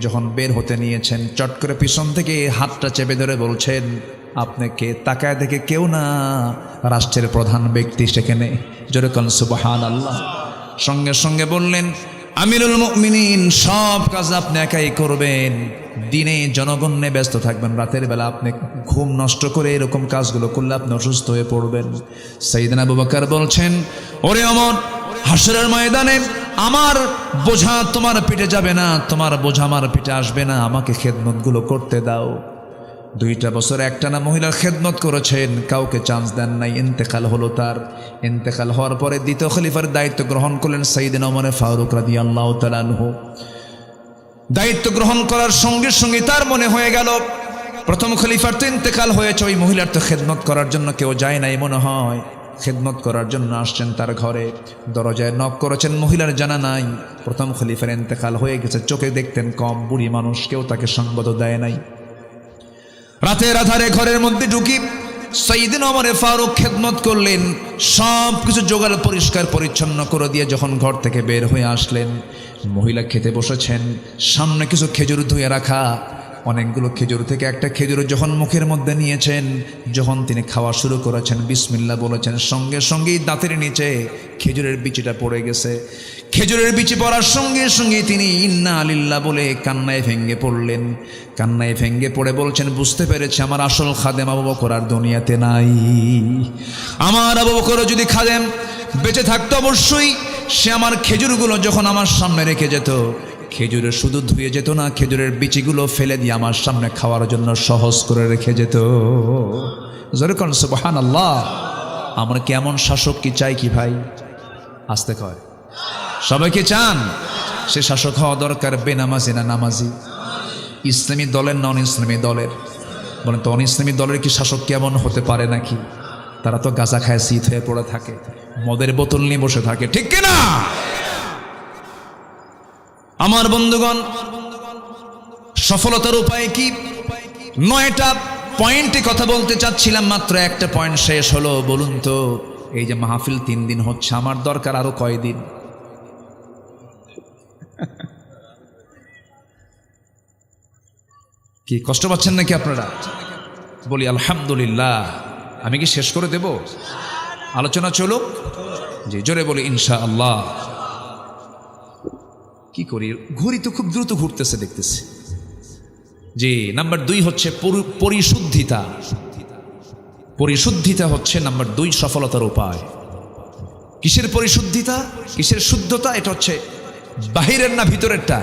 Speaker 1: যখন বের হতে নিয়েছেন, চট করে পিছন থেকে হাতটা চেপে ধরে বলছেন, আপনি কে? তাকায় দেখে কেউ না, রাষ্ট্রের প্রধান ব্যক্তি সেখানে। যেরকম সুবহানাল্লাহ। সঙ্গে সঙ্গে বললেন, আমিরুল মুমিনিন, সব কাজ আপনি একাই করবেন, দিনে জনগণে ব্যস্ত থাকবেন, রাতের বেলা আপনি ঘুম নষ্ট করে এরকম কাজগুলো করলে আপনি অসুস্থ হয়ে পড়বেন। সাইয়েদনা আবু বকর বলছেন, ওরে ওমর, হাসরের ময়দানে আমার বোঝা তোমার পিঠে যাবে না, তোমার বোঝা আমার পিঠে আসবে না, আমাকে খেদমতগুলো করতে দাও। 2টা বছর একটানা মহিলার খেদমত করেছেন, কাউকে চান্স দেন নাই। ইন্তেকাল হলো তার। ইন্তেকাল হওয়ার পরে দ্বিতীয় খলিফার দায়িত্ব গ্রহণ করলেন সাইয়েদনা ওমর ফারুক রাদিয়াল্লাহু তাআলা আনহু। দায়িত্ব গ্রহণ করার সঙ্গে সঙ্গে তার মনে হয়ে গেল, প্রথম খলিফার তো ইন্তেকাল হয়েছে, ওই মহিলার তো খেদমত করার জন্য কেউ যায় নাই মনে হয়। খেদমত করার জন্য আসছেন তার ঘরে, দরজায় নক করেছেন, মহিলার জানা নাই। প্রথম খলিফার ইন্তেকাল হয়ে গেছে, চোখে দেখতেন কম, বুড়ি মানুষ, কেউ তাকে সঙ্গত দেয় নাই। রাতের আধারে ঘরের মধ্যে ঢুকি সাইয়েদনা ওমর ফারুক খেদমত করলেন। সব কিছু জোগাড় পরিষ্কার পরিচ্ছন্ন করে দিয়ে যখন ঘর থেকে বের হয়ে আসলেন, মহিলা খেতে বসেছেন, সামনে কিছু খেজুর ধুয়ে রাখা। অনেকগুলো খেজুর থেকে একটা খেজুর যখন মুখের মধ্যে নিয়েছেন, যখন তিনি খাওয়া শুরু করেছেন, বিসমিল্লাহ বলেছেন, সঙ্গে সঙ্গেই দাঁতের নিচে খেজুরের বিচিটা পড়ে গেছে। খেজুরের বিচি পড়ার সঙ্গে সঙ্গে তিনি ইন্না লিল্লাহ বলে কান্নায় ভেঙ্গে পড়লেন। কান্নায় ভেঙ্গে পড়ে বলছেন, বুঝতে পেরেছি আমার আসল খাদেম আবু বকর আর দুনিয়াতে নাই। আমার আবু বকর যদি খাদেম বেঁচে থাকতো, অবশ্যই সে আমার খেজুরগুলো যখন আমার সামনে রেখে যেত, খেজুরের শুধু ধুয়ে যেত না, খেজুরের বিচিগুলো ফেলে দিয়ে আমার সামনে খাওয়ার জন্য সহজ করে রেখে যেত। যেরকম সুবহানাল্লাহ। আমরা কেমন শাসক কি চাই কি ভাই? আসতে কয় সবাইকে চান? সে শাসক হওয়া দরকার বেনামাজি না নামাজি? ইসলামী দলের নন ইসলামী দলের? বলেন তো, অন ইসলামী দলের কি শাসক কেমন হতে পারে নাকি? তারা তো গাঁজা খায়, শীত হয়ে পড়ে থাকে, মদের বোতল নিয়ে বসে থাকে, ঠিক কিনা? আমার বন্ধুগণ, সফলতার উপায় কি? 9টা পয়েন্টে কথা বলতে চাচ্ছিলাম, মাত্র একটা পয়েন্ট শেষ হলো। বলুন তো, এই যে মাহফিল 3 দিন হচ্ছে, আমার দরকার আরো কয়দিন? কি কষ্ট পাচ্ছেন নাকি আপনারা? বলি আলহামদুলিল্লাহ। আমি কি শেষ করে দেব? আলোচনা চলুক। জি, জোরে বলি ইনশাআল্লাহ। কি করি, ঘড়ি তো খুব দ্রুত ঘুরতেছে দেখতেছি। জি, নাম্বার 2 হচ্ছে পরিশুদ্ধিতা। পরিশুদ্ধিতা হচ্ছে নাম্বার 2 সফলতার উপায়। কিসের পরিশুদ্ধিতা, কিসের শুদ্ধতা? এটা হচ্ছে বাহিরের না ভিতরেরটা?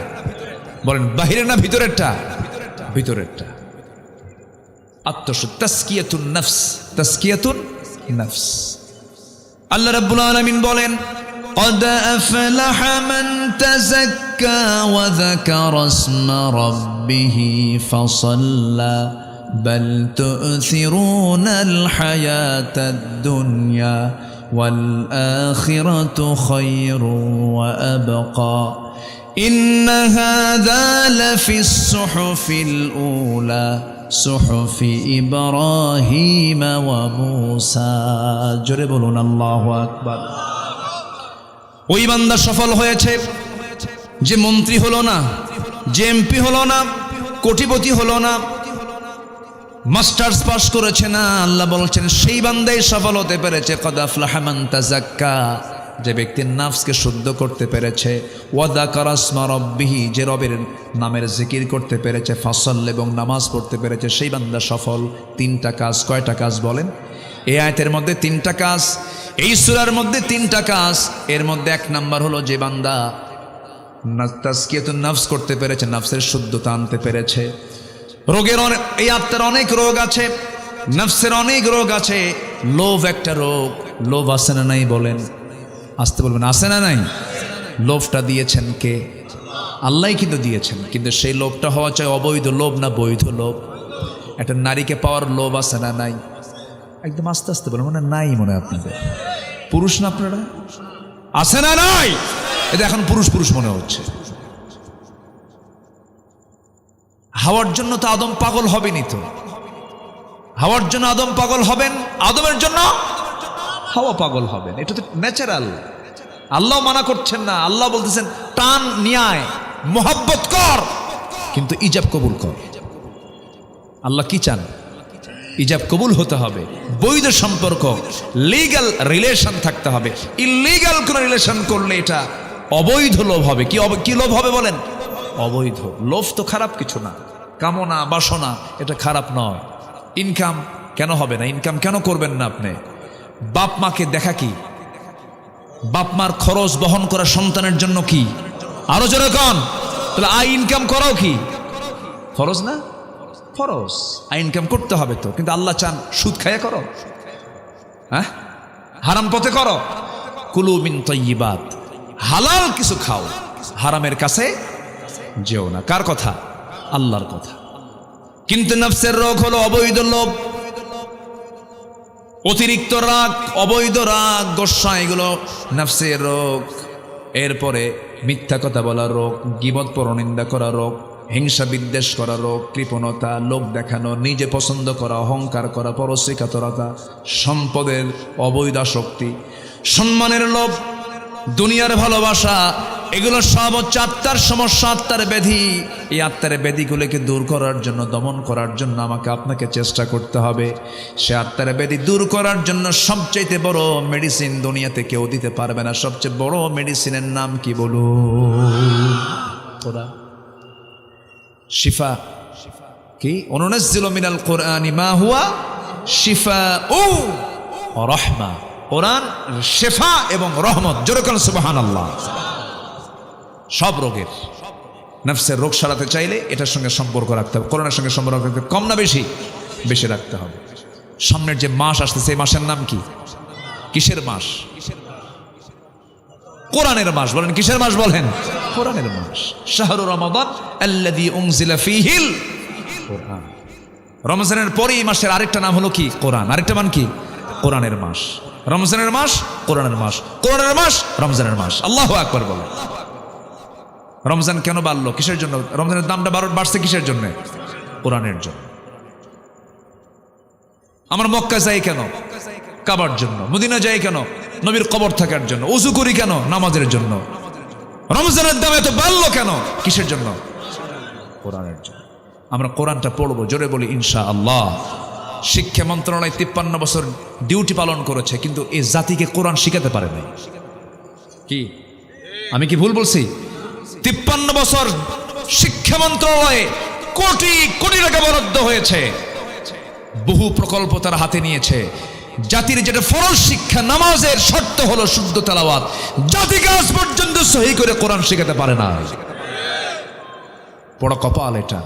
Speaker 1: বলেন, বাহিরের না ভিতরেরটা? ভিতরেরটা। আত্মশুদ্ধি, তাসকিয়াতুন নফস, তাসকিয়াতুন নফস। আল্লাহ রাব্বুল আলামিন বলেন, قد أفلح من تزكى وذكر اسم ربه فصلى بل تؤثرون الحياة الدنيا والآخرة خير وأبقى إن هذا لفي الصحف الأولى صحف إبراهيم وموسى جربون الله أكبر। ওই বান্দা সফল হয়েছে যে মন্ত্রী হলো না, যে এমপি হলো না, কোটিপতি হলো না, মাস্টার্স পাস করেছে না। আল্লাহ বলছেন সেই বান্দাই সফল হতে পেরেছে। কদ আফলাহা মান তাযাক্কা, যে ব্যক্তি নাফসকে শুদ্ধ করতে পেরেছে। ওয়া যাকারা ইসমা রাব্বিহি, যে রবের নামের জিকির করতে পেরেছে। ফাসাল্লা, এবং নামাজ পড়তে পেরেছে, সেই বান্দা সফল। 3টা কাজ। কয়টা কাজ বলেন? এই আয়াতের মধ্যে 3টা কাজ, এই সূরার মধ্যে 3টা কাজ। এর মধ্যে 1 নাম্বার হলো যে বান্দা তাজকিয়াতুন নফস করতে পেরেছে, নফসের শুদ্ধতা আনতে পেরেছে। রোগের এই আত্মার অনেক রোগ আছে, নফসের অনেক রোগ আছে। লোভ একটা রোগ। লোভ আছে না নাই বলেন? আসতে বলবেন, আছে না নাই? লোভটা দিয়েছেন কে? আল্লাহই কিন্তু দিয়েছেন, কিন্তু সেই লোভটা হওয়া চাই অবৈধ লোভ না বৈধ লোভ? একটা নারীকে পাওয়ার লোভ আছে না নাই? একদম আস্তে আস্তে বলেন, মানে নাই মনে হয় আপনাদের? পুরুষ না আপনারা? আছে না নাই? এটা এখন পুরুষ পুরুষ মনে হচ্ছে। হাওয়ার জন্য তো আদম পাগল হবেনি তো। হাওয়ার জন্য আদম পাগল হবেন, আদমের জন্য হাওয়া পাগল হবেন। এটা তো ন্যাচারাল। আল্লাহ মানা করছেন না, আল্লাহ বলতেছেন টান নিয়ায় মোহাব্বত কর, কিন্তু ইজাব কবুল কর। আল্লাহ কি চান? ইজাব কবুল হতে হবে, বৈধ সম্পর্ক, লিগ্যাল রিলেশন থাকতে হবে। ইলিগ্যাল কোন রিলেশন করলে এটা অবৈধ লোভ হবে। কি লোভ হবে বলেন? অবৈধ লোভ। তো খারাপ কিছু না, কামনা বাসনা এটা খারাপ নয়। ইনকাম কেন হবে না? ইনকাম কেন করবেন না আপনি? বাপ মাকে দেখা কি? বাপ মার খরচ বহন করা সন্তানের জন্য কি? আরো জোরে কন। তাহলে আই ইনকাম করাও কি ফরজ না? ফরজ। আই ইনকাম করতে হবে তো, কিন্তু আল্লাহ চান সুদ খায়া করো, হ্যাঁ, হারাম পথে করো। কুলু মিন তাইয়্যিবাত, হালাল কিছু খাও, হারামের কাছে যেও না। কার কথা? আল্লাহর কথা। কিন্তু নফসের রোগ হলো অবৈধ লোভ, অতিরিক্ত রাগ, অবৈধ রাগ, গোসা, এগুলো নফসের রোগ। এরপরে মিথ্যা কথা বলা রোগ, গীবত পরনিন্দা করা রোগ, হিংসা বিদ্বেষ করা রোগ, কৃপণতা, লোক দেখানো, নিজে পছন্দ করা, অহংকার করা, পরশ্রীকাতরতা, সম্পদের অবৈধ শক্তি, সম্মানের লোভ, দুনিয়ার ভালোবাসা, এগুলো সব হচ্ছে আত্মার সমস্যা, আত্মার ব্যাধি। এই আত্মার ব্যাধিগুলোকে দূর করার জন্য, দমন করার জন্য আমাকে আপনাকে চেষ্টা করতে হবে। সে আত্মার ব্যাধি দূর করার জন্য সবচাইতে বড় মেডিসিন দুনিয়াতে কেউ দিতে পারবে না। সবচেয়ে বড় মেডিসিনের নাম কি বলুন? কোরআন। শিফা কি? অনুনাজ্জিলু মিনাল কোরআনি মা হুয়া শিফাউ ওয়া রাহমা। কোরআন শিফা এবং রহমত। জোরে বলুন সুবহানাল্লাহ। সব রোগের, নফসের রোগ সারাতে চাইলে এটার সঙ্গে সম্পর্ক রাখতে হবে, কোরআনের সঙ্গে সম্পর্ক রাখতে হবে। কম না বেশি? বেশি রাখতে হবে। সামনের যে মাস আসতেছে, এই মাসের নাম কি? কিসের মাস? কোরআনের মাস। বলেন কিসের মাস? বলেন কোরআনের মাস। শাহরু রমাদান আল্লাযী উনজিলা ফীহিল কোরআন। রমজানের পরে এই মাসের আরেকটা নাম হলো কি? কোরআন। আরেকটা মান কি? কোরআনের মাস। রমজানের মাস, কোরআনের মাস, কোরআনের মাস, রমজানের মাস। আল্লাহু আকবার বলেন। রমজান কেন বাড়লো? কিসের জন্য? রমজানের দামটা বাড়ছে কিসের জন্য? কোরআনের জন্য। আমরা মক্কা যাই কেন? কাবার জন্য। মদিনা যাই কেন? নবীর কবর থাকার জন্য। ওযু করি কেন? নামাজের জন্য। রমজানের দাম এত বাড়লো কেন? কিসের জন্য? কোরআনের জন্য। আমরা কোরআনটা পড়বো, জোরে বলি ইনশাআল্লাহ। শিক্ষা মন্ত্রণালয় 53 বছর ডিউটি পালন করেছে, কিন্তু এই জাতিকে কোরআন শিখাতে পারে নাই। কি আমি কি ভুল বলছি? 53 বছর শিক্ষা মন্ত্রণালয়ে কোটি কোটি টাকা বরাদ্দ হয়েছে, বহু প্রকল্প তারা হাতে নিয়েছে। জাতির যেটা ফরজ শিক্ষা, নামাজের শর্ত হলো শুদ্ধ তেলাওয়াত, জাতিকে আজ পর্যন্ত সহি করে কোরআন শেখাতে পারে না। বড় কপাল এটা।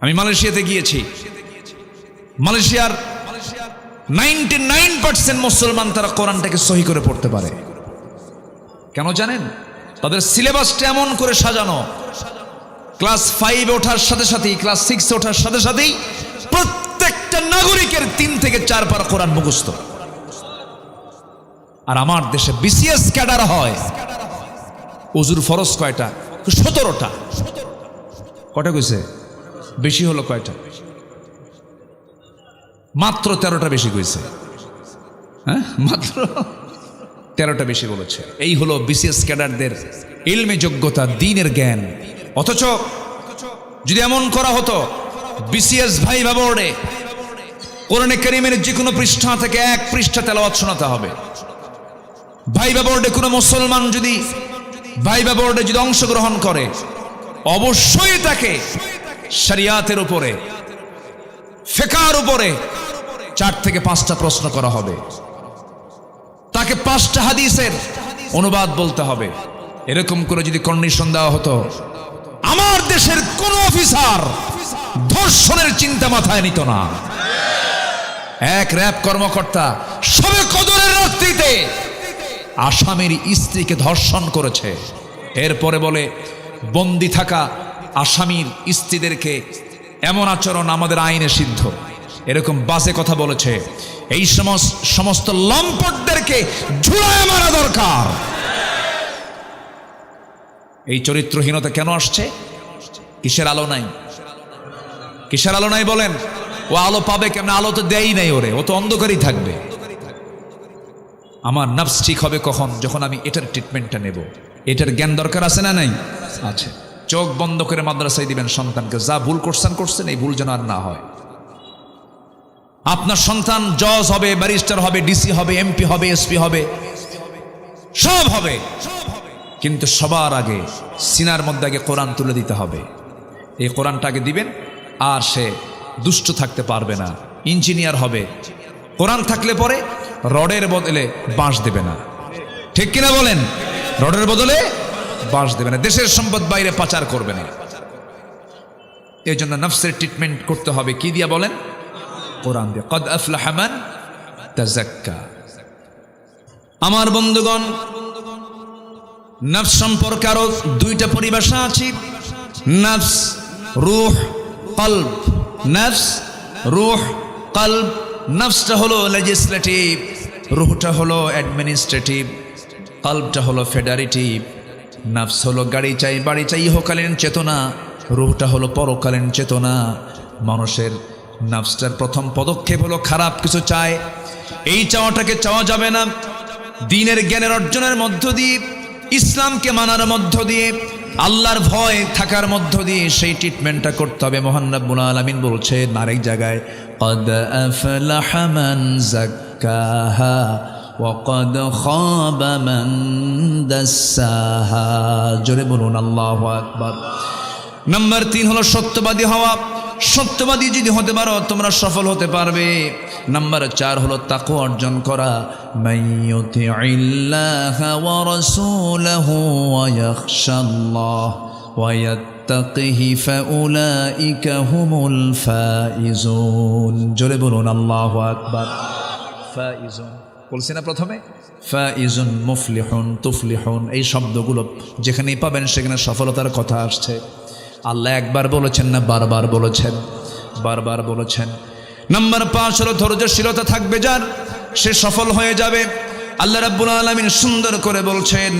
Speaker 1: আমি মালয়েশিয়াতে গিয়েছি। মালয়েশিয়ার 99% মুসলমান, তারা কোরআনটাকে সহি করে পড়তে পারে। কেন জানেন? তাদের সিলেবাসটা এমন করে সাজানো, ক্লাস 5 ওঠার সাথে সাথেই, ক্লাস 6 ওঠার সাথে সাথেই প্রত্যেকটা নাগরিকের 3 থেকে 4 পারা কোরআন মুখস্থ। আর আমার দেশে বিসিএস ক্যাডার হয়। ওযুর ফরজ কয়টা? 17টা। কয়টা কইছে? বেশি হলো কয়টা? মাত্র 13টা বেশি কইছে। হ্যাঁ, মাত্র 13টা বেশি বলেছে। এই হলো বিসিএস ক্যাডারদের ইলমে যোগ্যতা, দ্বীনের জ্ঞান। অথচ যদি এমন করা হতো, বিসিএস ভাইভা বোর্ডে কোরআনে কারীমের যে কোনো পৃষ্ঠা থেকে 1 পৃষ্ঠা তেলাওয়াত শোনাতে হবে। ভাইভা বোর্ডে কোনো মুসলমান যদি ভাইভা বোর্ডে যদি অংশগ্রহণ করে, অবশ্যই তাকে শরিয়াতের উপরে, ফিকহের উপরে 4 থেকে 5টা প্রশ্ন করা হবে। তাকে 5টা হাদিসের অনুবাদ বলতে হবে। এরকম করে যদি কন্ডিশন দেওয়া হতো, আমার দেশের কোন অফিসার ধর্ষণের চিন্তা মাথায় নিত না। এক র‍্যাব কর্মকর্তা সবে কদরের রাত্রিতে আসামির স্ত্রীকে ধর্ষণ করেছে। এরপরে বলে বন্দি থাকা আসামির স্ত্রীদেরকে এমন আচরণ আমাদের আইনে সিদ্ধ, এরকম বাজে কথা বলেছে। এই সমস্ত লম্পটদেরকে ঝুলায় মারা দরকার। এই চরিত্রহীনতা কেন আসছে? কিসের আলো নাই? কিসের আলো নাই বলেন? ও আলো পাবে কেমন? আলো তো দেয়ই নাই ওরে, ও তো অন্ধকারই থাকবে। আমার নফস ঠিক হবে কখন? যখন আমি এটার ট্রিটমেন্টটা নেব। এটার জ্ঞান দরকার আছে না নাই? আছে। চোখ বন্ধ করে মাদ্রাসায় দিবেন সন্তানকে, যা ভুল করছেন এই ভুল যেন আর না হয়। আপনার সন্তান জজ হবে, ব্যারিস্টার হবে, ডিসি হবে, এমপি হবে, এসপি হবে, সব হবে, কিন্তু সবার আগে সিনার মধ্যে আগে কোরআন তুলে দিতে হবে। এই কোরআনটাকে দিবেন, আর সে দুষ্ট থাকতে পারবে না, ইঞ্জিনিয়ার হবে। কোরআন থাকলে পরে রডের বদলে বাঁশ দেবে না, ঠিক কিনা বলেন? রডের বদলে বাঁশ দেবে না, দেশের সম্পদ বাইরে পাচার করবে না। এই জন্য নফসের ট্রিটমেন্ট করতে হবে কি দিয়া বলেন? কোরআন দিয়ে। কদ আফলাহা মান তাযাক্কা। আমার বন্ধুগণ, নফস সম্পর্কে আরো দুইটা পরিভাষা আছে। নফস, রূহ, কলব। নফস, রূহ, কলব। নফসটা হলো লেজিসলেটিভ, রূহটা হলো অ্যাডমিনিস্ট্রেটিভ, কলবটা হলো ফেডারেটিভ। নফস হলো গাড়ি চাই বাড়ি চাই ইহকালীন চেতনা, রূহটা হলো পরকালীন চেতনা। মানুষের নফসটার প্রথম পদক্ষেপ হলো খারাপ কিছু চায়। এই চাওয়াটাকে চাওয়া যাবে না। দ্বীনের জ্ঞানের অর্জনের মধ্য দিয়ে, ইসলামকে মানার মধ্য দিয়ে, আল্লাহর ভয় থাকার মধ্য দিয়ে সেই ট্রিটমেন্টটা করতে হবে। মহান রব্বুল আলামিন বলছেন আরেক জায়গায়, قد أفلح من زكاها وقد خاب من دساها। জোরে বলুন আল্লাহু আকবার। নাম্বার 3 হলো সত্যবাদী হওয়া। সত্যবাদী যদি হতে পারো তোমরা সফল হতে পারবে। নাম্বার 4 হলো তাকওয়া অর্জন করা। মাইয়ুতিইল্লাহা ওয়া রাসূলাহু ওয়া ইয়াখশাল্লাহ ওয়া ইয়াত্তাকিহি ফাউলাইকা হুমুল ফাইজুন। জোরে বলুন আল্লাহু আকবার। ফাইজুন বলছি না প্রথমে? ফাইজুন, মুফলিহুন, তুফলিহুন, এই শব্দগুলো যেখানেই পাবেন সেখানে সফলতার কথা আসছে। আল্লাহ একবার বলেছেন না বারবার বলেছেন? বারবার বলেছেন। নাম্বার 5 হলো ধৈর্যশীলতা থাকবে যার, সে সফল হয়ে যাবে। আল্লাহ রাব্বুল আলামিন সুন্দর করে বলছেন,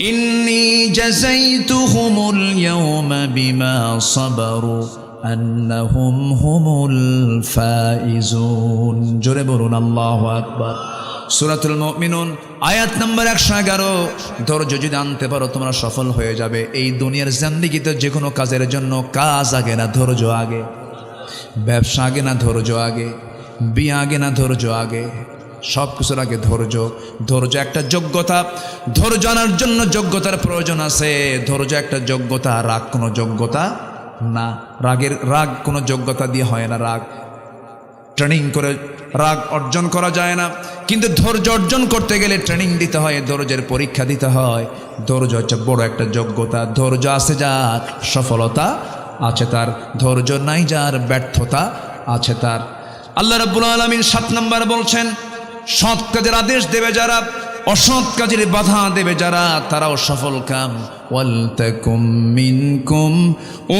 Speaker 1: ইন্নী জাযাইতুহুমুল ইয়াওমা বিমা সাবারু আন্নাহুম হুমুল ফাইজুন। জোরে বলুন আল্লাহু আকবার। সূরাতুল মুমিনুন আয়াত নম্বর 111। ধৈর্য যদি আনতে পারো তোমরা সফল হয়ে যাবে। এই দুনিয়ার জিন্দেগিতে যে কোনো কাজের জন্য কাজ আগে না ধৈর্য আগে, ব্যবসা আগে না ধৈর্য আগে, বিয়ে আগে না ধৈর্য আগে, সব কিছুর আগে ধৈর্য। ধৈর্য একটা যোগ্যতা। ধৈর্য আনার জন্য যোগ্যতার প্রয়োজন আছে। ধৈর্য একটা যোগ্যতা, রাগ কোনো যোগ্যতা না। রাগ কোনো যোগ্যতা দিয়ে হয় না। রাগ ট্রেনিং করে রাগ অর্জন করা যায় না, কিন্তু ধৈর্য অর্জন করতে গেলে ট্রেনিং দিতে হয়, ধৈর্যের পরীক্ষা দিতে হয়। ধৈর্য হচ্ছে বড় একটা যোগ্যতা। ধৈর্য আছে যার সফলতা আছে তার, ধৈর্য নাই যার ব্যর্থতা আছে তার। আল্লাহ রাব্বুল আলামিন 7 নম্বর বলছেন, সৎ কাজের আদেশ দেবে যারা, অসৎ কাজের বাধা দেবে যারা, তারাও সফল কাম। ওয়ালতাকুম মিনকুম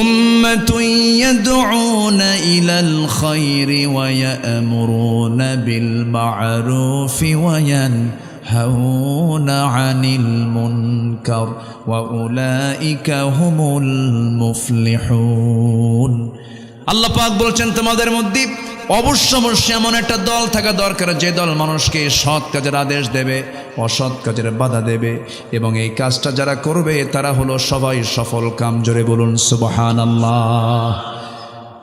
Speaker 1: উম্মাতুন ইয়াদউনা ইলাল খায়রি ওয়া ইয়া'মুরুনা বিল মা'রুফি ওয়া ইয়ানহাউনা আনিল মুনকার ওয়া উলাইকা হুমুল মুফলিহুন। আল্লাহ পাক বলছেন, তোমাদের মধ্যে অবশ্যই এমন একটা দল থাকা দরকার যে দল মানুষকে সৎ কাজের আদেশ দেবে, অসৎ কাজের বাধা দেবে, এবং এই কাজটা যারা করবে তারা হলো সবাই সফল কাম। জোরে বলুন সুবহানাল্লাহ।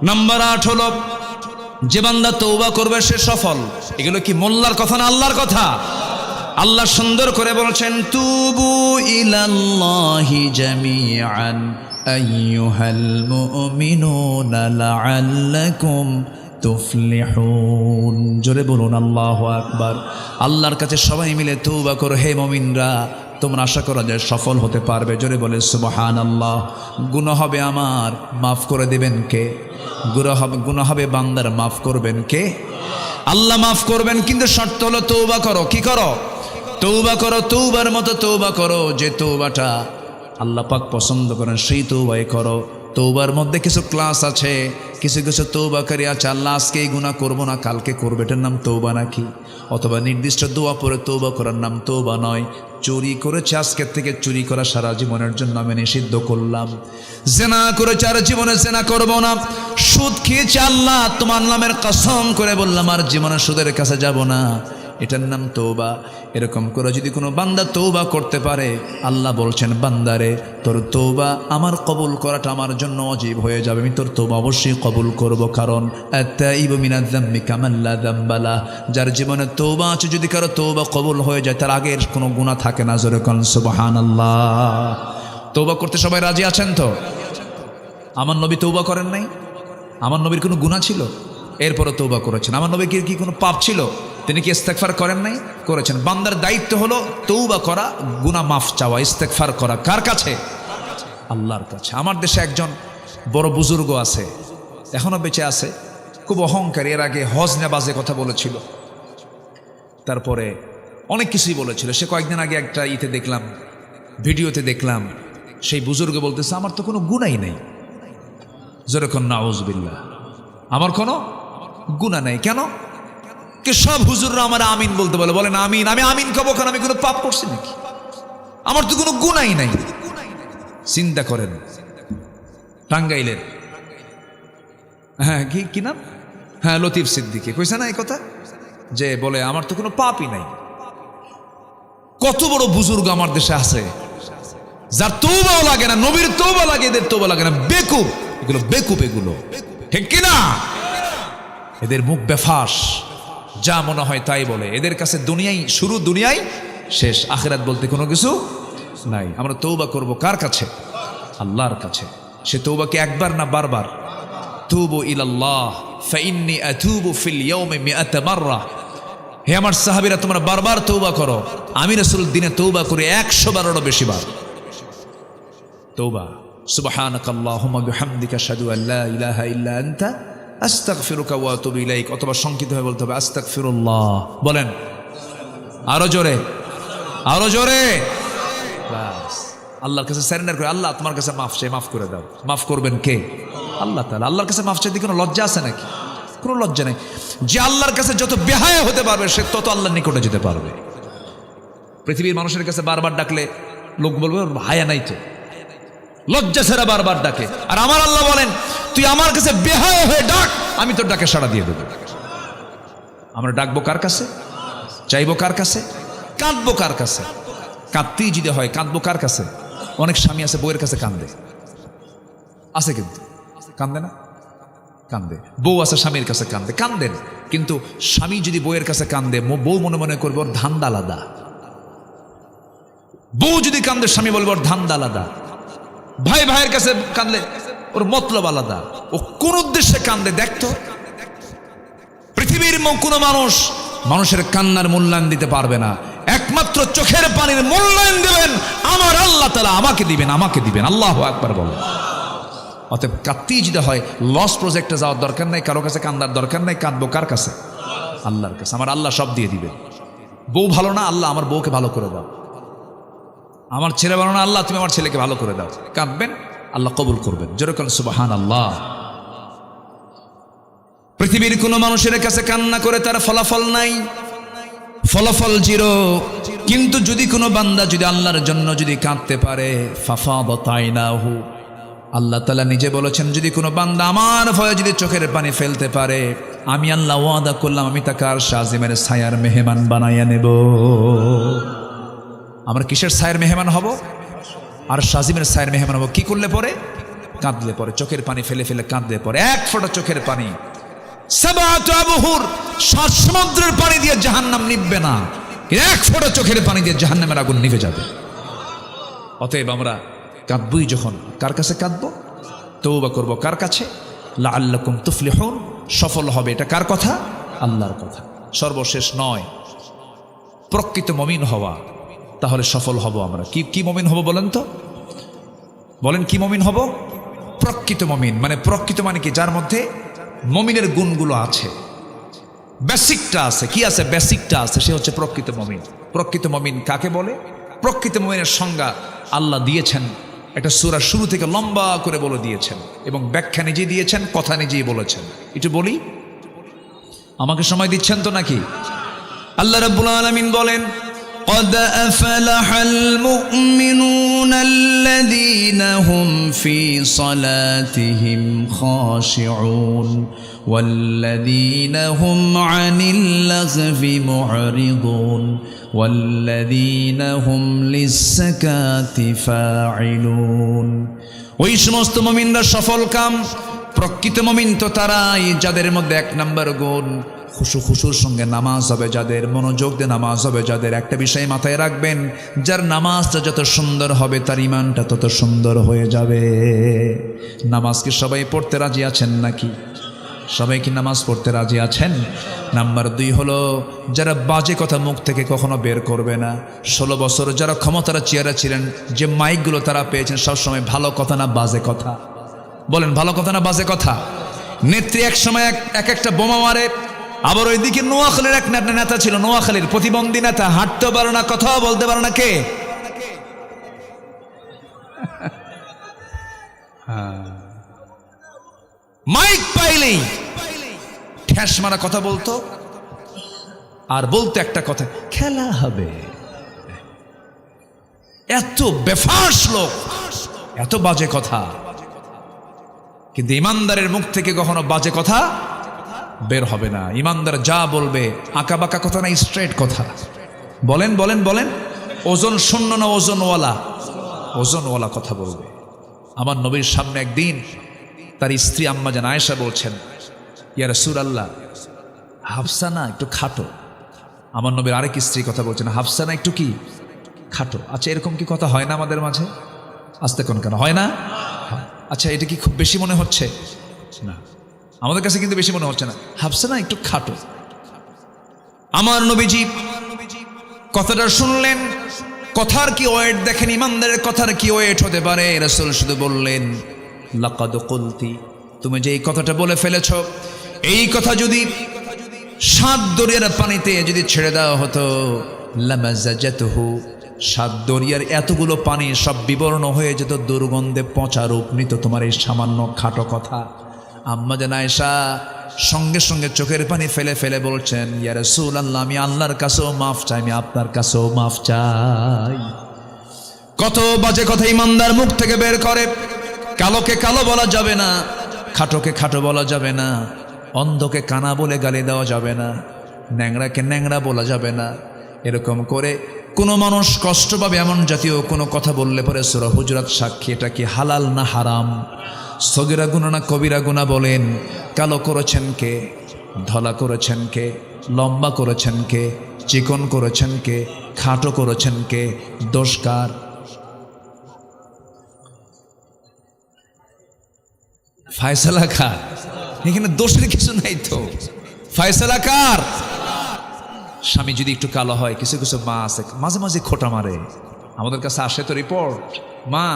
Speaker 1: নাম্বার 8 হলো যে বান্দা তওবা করবে সে সফল। এগুলো কি মোল্লার কথা না আল্লাহর কথা? আল্লাহ সুন্দর করে বলছেন, তুবু ইলাল্লাহি জামিআন আইয়ুহাল মুমিনুনা লাআল্লাকুম তুফলিহুন। জোরে বলুন আল্লাহু আকবার। আল্লাহর কাছে সবাই মিলে তওবা করো হে মুমিনরা, তোমরা আশা করো যে সফল হতে পারবে। জোরে বলে সুবহানাল্লাহ। গুনাহ হবে আমার, মাফ করে দিবেন কে? গুনাহ হবে বান্দার, মাফ করবেন কে? আল্লাহ মাফ করবেন, কিন্তু শর্ত হলো তওবা করো। কি করো? তৌবা করো, তৌবার মতো তৌবা করো, যে তৌবাটা আল্লাহ পাক পছন্দ করেন সেই তৌবাই করো। তৌবার মধ্যে কিছু ক্লাস আছে, কিছু কিছু তৌবাকারী আছে, আল্লাহ আজকে এই গুনাহ করবো না কালকে করবে, এটার নাম তৌবা নাকি? অথবা নির্দিষ্ট দোয়া পড়ে তৌবা করার নাম তৌবা নয়। চুরি করেছে, আজকের থেকে চুরি করা সারা জীবনের জন্য আমি নিষিদ্ধ করলাম। জেনা করেছে, আর জীবনে জেনা করব না। সুদ খেয়েছে, আল্লাহ তোমার নামের কসম করে বললাম আর জীবনে সুদের কাছে যাব না, এটার নাম তৌবা। এরকম করে যদি কোনো বান্দা তৌবা করতে পারে, আল্লাহ বলছেন বান্দারে তোর তৌবা আমার কবুল করাটা আমার জন্য ওয়াজিব হয়ে যাবে, আমি তোর তৌবা অবশ্যই কবুল করব। কারণ আত-তাইবু মিনায যামবি কামান লা যামবা লাহ, যার জীবনে তৌবা আছে যদি কারো তৌবা কবুল হয়ে যায় তার আগের কোনো গুনাহ থাকে না। জোরে কোন সুবহানাল্লাহ। তৌবা করতে সবাই রাজি আছেন তো? আমার নবী তৌবা করেন নাই? আমার নবীর কোনো গুনাহ ছিল? এরপরও তৌবা করেছেন। আমার নবীর কি কোনো পাপ ছিল? তিনি কি ইস্তেগফার করেন নাই? করেছেন। বান্দার দায়িত্ব হলো তৌবা করা, গুনাহ মাফ চাওয়া, ইস্তেগফার করা। কার কাছে? আল্লাহর কাছে। আমার দেশে একজন বড় বুজুর্গ আছে, এখনো বেঁচে আছে, খুব অহংকারী। এর আগে হজ নেবাজে কথা বলেছিল, তারপরে অনেক কিছুই বলেছিল। সে কয়েকদিন আগে একটা ইতে দেখলাম, ভিডিওতে দেখলাম, সেই বুজুর্গ বলতেছে আমার তো কোনো গুনাহই নেই। যেরকম নাউজুবিল্লাহ, আমার কোনো গুনাহ নেই। কেন? সব হুজুররা আমার আমিন বলতে বলে, বলেন আমিন। আমি আমিন কব কারণ আমি কোনো পাপ করছি নাকি? আমার তো কোনো গুনাহই নাই। চিন্তা করেন, টাঙ্গাইলের, হ্যাঁ কি নাম, হ্যাঁ লতিফ সিদ্দিকী কইছে না এই কথা, যে বলে আমার তো কোনো পাপই নাই। কত বড় বুজুর্গ আমার দেশে আছে যার তওবাও লাগে না, নবীর তওবা লাগে, এদের তওবা লাগে না। বেকুব এগুলো, বেকুব এগুলো, ঠিক কিনা? এদের মুখ বেফাস, যা মনে হয় তাই বলে। এদের কাছে দুনিয়াই শুরু, দুনিয়াই শেষ, আখিরাত বলতে কোনো কিছু নাই। আমরা তওবা করব কার কাছে? আল্লাহর কাছে। সে তওবা কি একবার না বারবার? তুবু ইলাল্লাহ ফাইন্নী আতুবু ফিল ইয়াউমি মিআতা মাররা। হে আমার সাহাবীরা, তোমরা বারবার তওবা করো, আমি রাসূল দিনে তওবা করি 100 বারেরও বেশি বার। তওবা। সুবহানাকাল্লাহুম্মা বিহামদিকা আশহাদু আল্লা ইলাহা ইল্লা আনতা আস্তাগফিরুকা ওয়া আতুবু ইলাইক। অথবা সংক্ষিপ্ত হয়ে বলতে হবে আস্তাগফিরুল্লাহ। বলেন আরো জোরে, আরো জোরে। বাস, আল্লাহর কাছে সারেন্ডার করে, আল্লাহ তোমার কাছে মাফ চাই, মাফ করে দাও। মাফ করবেন কে? আল্লাহ তাআলা। আল্লাহর কাছে মাফ চাইতে কোনো লজ্জা আছে নাকি? কোনো লজ্জা নেই। যে আল্লাহর কাছে যত বেহায়া হতে পারবে সে তত আল্লাহর নিকটে যেতে পারবে। পৃথিবীর মানুষের কাছে বারবার ডাকলে লোক বলবে হায়া নাই তো, লজ্জা ছাড়া বারবার ডাকে। আর আমার আল্লাহ বলেন তুই আমার কাছে বেহায়া হয়ে ডাক, আমি তোর ডাকে সাড়া দিয়ে দেবো। আমরা ডাকবো কার কাছে? চাইবো কার কাছে? কাঁদবো কার কাছে? কাঁদতেই যদি হয় কাঁদবো কার কাছে? অনেক স্বামী আছে বউয়ের কাছে কান্দে, আছে কিন্তু কান্দে না? কান্দে। বউ আছে স্বামীর কাছে কান্দে, কান্দেন। কিন্তু স্বামী যদি বউয়ের কাছে কান্দে, বউ মনে মনে করবে ওর ধান্দা আলাদা। বউ যদি কান্দে, স্বামী বলবে ওর ধান্দা আলাদা। ভাই ভাইয়ের কাছে কান্দলে ওর মতলব আলাদা। ও কোন উদ্দেশ্যে কান্দে দেখতো? পৃথিবীর কোনো মানুষ মানুষের কান্নার মূল্যায়ন দিতে পারবে না। একমাত্র চোখের পানির মূল্যায়ন দেবেন আমার আল্লাহ তাআলা, আমাকে দিবেন, আমাকে দিবেন। আল্লাহু আকবার বলেন। অতএব কাঁদতেই যদি হয়, লস প্রজেক্টে যাওয়ার দরকার নাই, কারো কাছে কান্দার দরকার নাই। কাঁদবো কার কাছে? আল্লাহর কাছে। আমার আল্লাহ সব দিয়ে দিবেন। বউ ভালো না, আল্লাহ আমার বউকে ভালো করে দাও। আমার ছেলে ভালো না, আল্লাহ তুমি আমার ছেলেকে ভালো করে দাও। কাঁদবেন, আল্লাহ কবুল করবেন। যেরকম সুবহানাল্লাহ। পৃথিবীর কোনো মানুষের কাছে কান্না করে তার ফলাফল নাই, ফলাফল জিরো। কিন্তু যদি কোনো বান্দা যদি আল্লাহর জন্য যদি কাঁদতে পারে, ফাফাদাত আইনাহু, আল্লাহ তাআলা নিজে বলেছেন যদি কোনো বান্দা আমার ভয়ে যদি চোখের পানি ফেলতে পারে, আমি আল্লাহ ওয়াদা করলাম আমি তাকে আরশ আজিমের ছায়ার মেহমান বানাইয়া নেব। আমরা কিসের ছায়ার মেহমান হব? আরশ আজিমের ছায়ার মেহমান হব। কি করলে পরে? কাঁদলে পরে, চোখের পানি ফেলে ফেলে কাঁদলে পরে। এক ফোঁটা চোখের পানি, সাবাতু আবহুর, 7 সমুদ্রের পানি দিয়ে জাহান্নাম নিভবে না, এক ফোঁটা চোখের পানি দিয়ে জাহান্নামের আগুন নিভে যাবে। অতএব আমরা কাঁদবই যখন, কার কাছে কাঁদবো? তওবা করব কার কাছে? লাআল্লাকুম তুফলিহুন, সফল হবে। এটা কার কথা? আল্লাহর কথা। সর্বশেষ নয়, প্রকৃত মুমিন হওয়া, তাহলে সফল হব আমরা। কি মুমিন হব বলেন তো? বলেন কি মুমিন হব? প্রকৃত মুমিন। মানে প্রকৃত মানে কি? যার মধ্যে মুমিনের গুণগুলো আছে, বেসিকটা আছে। কি আছে? বেসিকটা আছে, সে হচ্ছে প্রকৃত মুমিন। প্রকৃত মুমিন কাকে বলে? প্রকৃত মুমিনের সংজ্ঞা আল্লাহ দিয়েছেন, একটা সূরা শুরু থেকে লম্বা করে বলে দিয়েছেন এবং ব্যাখ্যা নিজেই দিয়েছেন, কথা নিজেই বলেছেন। একটু বলি, আমাকে সময় দিচ্ছেন তো নাকি? আল্লাহ রাব্বুল আলামিন বলেন, قد أفلح المؤمنون الذين هم في صلاتهم خاشعون والذين هم عن اللغو معرضون والذين هم للزكاة فاعلون। ওই সমস্ত মুমিনরা সফল কাম। প্রকৃত মুমিন তো তারাই যাদের মধ্যে এক নম্বর গুণ খুশুর সঙ্গে নামাজ হবে, যাদের মনোযোগ দিয়ে নামাজ হবে, যাদের একটা বিষয় মাথায় রাখবেন, যার নামাজটা যত সুন্দর হবে তার ইমানটা তত সুন্দর হয়ে যাবে। নামাজ কি সবাই পড়তে রাজি আছেন নাকি? সবাই কি নামাজ পড়তে রাজি আছেন? নাম্বার 2 হলো যারা বাজে কথা মুখ থেকে কখনো বের করবে না। 16 বছর যারা ক্ষমতার চেয়ারে ছিলেন, যে মাইকগুলো তারা পেয়েছেন, সবসময় ভালো কথা না বাজে কথা বলেন? ভালো কথা না বাজে কথা? নেত্রী এক সময় এক একটা বোমা মারে। আবার ওইদিকে নোয়াখালীর এক নেতা ছিল, নোয়াখালীর প্রতিবন্ধী নেতা, হাঁটতেও পারো না, কথাও বলতে পারো না। কে? মাইক পাইলেই ঠ্যাস মারা কথা বলতো, আর বলতো একটা কথা, খেলা হবে। এত বেফাস লোক, এত বাজে কথা। কিন্তু ইমানদারের মুখ থেকে কখনো বাজে কথা বের হবে না। ইমানদার যা বলবে আঁকা বাঁকা কথা না, স্ট্রেট কথা। বলেন বলেন বলেন, ওজন শূন্য না ওজনওয়ালা? ওজনওয়ালা কথা বলবে। আমার নবীর সামনে একদিন তার স্ত্রী আম্মা জান আয়েশা বলছেন, ইয়া রাসূলুল্লাহ, হাফসা না একটু খাটো। আমার নবীর আরেক স্ত্রী কথা বলছেন, হাফসা না একটু কি খাটো। আচ্ছা, এরকম কি কথা হয় না আমাদের মাঝে? আস্তে কোন কেন হয় না? আচ্ছা, এটা কি খুব বেশি মনে হচ্ছে? না, আমাদের কাছে কিন্তু বেশি মনে হচ্ছে না। হাফসা না একটু খাটো। আমার নবীজি কথাটা শুনলেন, কথার কি ওয়েট দেখেন, ইমানদারের কথার কি ওয়েট হতে পারে। রাসূল শুধু বললেন, লাকাদ কুলতি, তুমি যে এই কথাটা বলে ফেলেছ, এই কথা যদি 7 দরিয়ার পানিতে যদি ছেড়ে দেওয়া হতো, লামাজাজাতহু, 7 দরিয়ার এতগুলো পানি সব বিবর্ণ হয়ে যেত, দুর্গন্ধে পচা রূপ নিত তোমার এই সামান্য খাটো কথা। আম্মা জান আয়েশা সঙ্গে সঙ্গে চোখের পানি ফেলে ফেলে বলছেন, ইয়া রাসূলুল্লাহ, আমি আল্লাহর কাছেও মাফ চাই, আমি আপনার কাছেও মাফ চাই। কত বাজে কথা ইমানদার মুখ থেকে বের করে। কালোকে কালো বলা যাবে না, খাটোকে খাটো বলা যাবে না, অন্ধকে কানা বলে গালি দেওয়া যাবে না, ন্যাংরাকে ন্যাংরা বলা যাবে না। এরকম করে কোনো মানুষ কষ্ট পাবে এমন জাতীয় কোনো কথা বললে পরে সূরা হুজুরাত সাক্ষী, এটা কি হালাল না হারাম, সগীরা গুনাহ না কবিরা গুনাহ। বলেন, কালো করেছেন কে, ধলা করেছেন কে, লম্বা করেছেন কে, চিকন করেছেন কে, খাটো করেছেন কে, দোষ কার? ফায়সালা কার? এখানে দোষের কিছু নাই তো, ফায়সালা কার? স্বামী যদি একটু কালো হয়, কিছু কিছু মা আছে মাঝে মাঝে খোঁটা মারে। আমাদের কাছে আসে তো রিপোর্ট, মা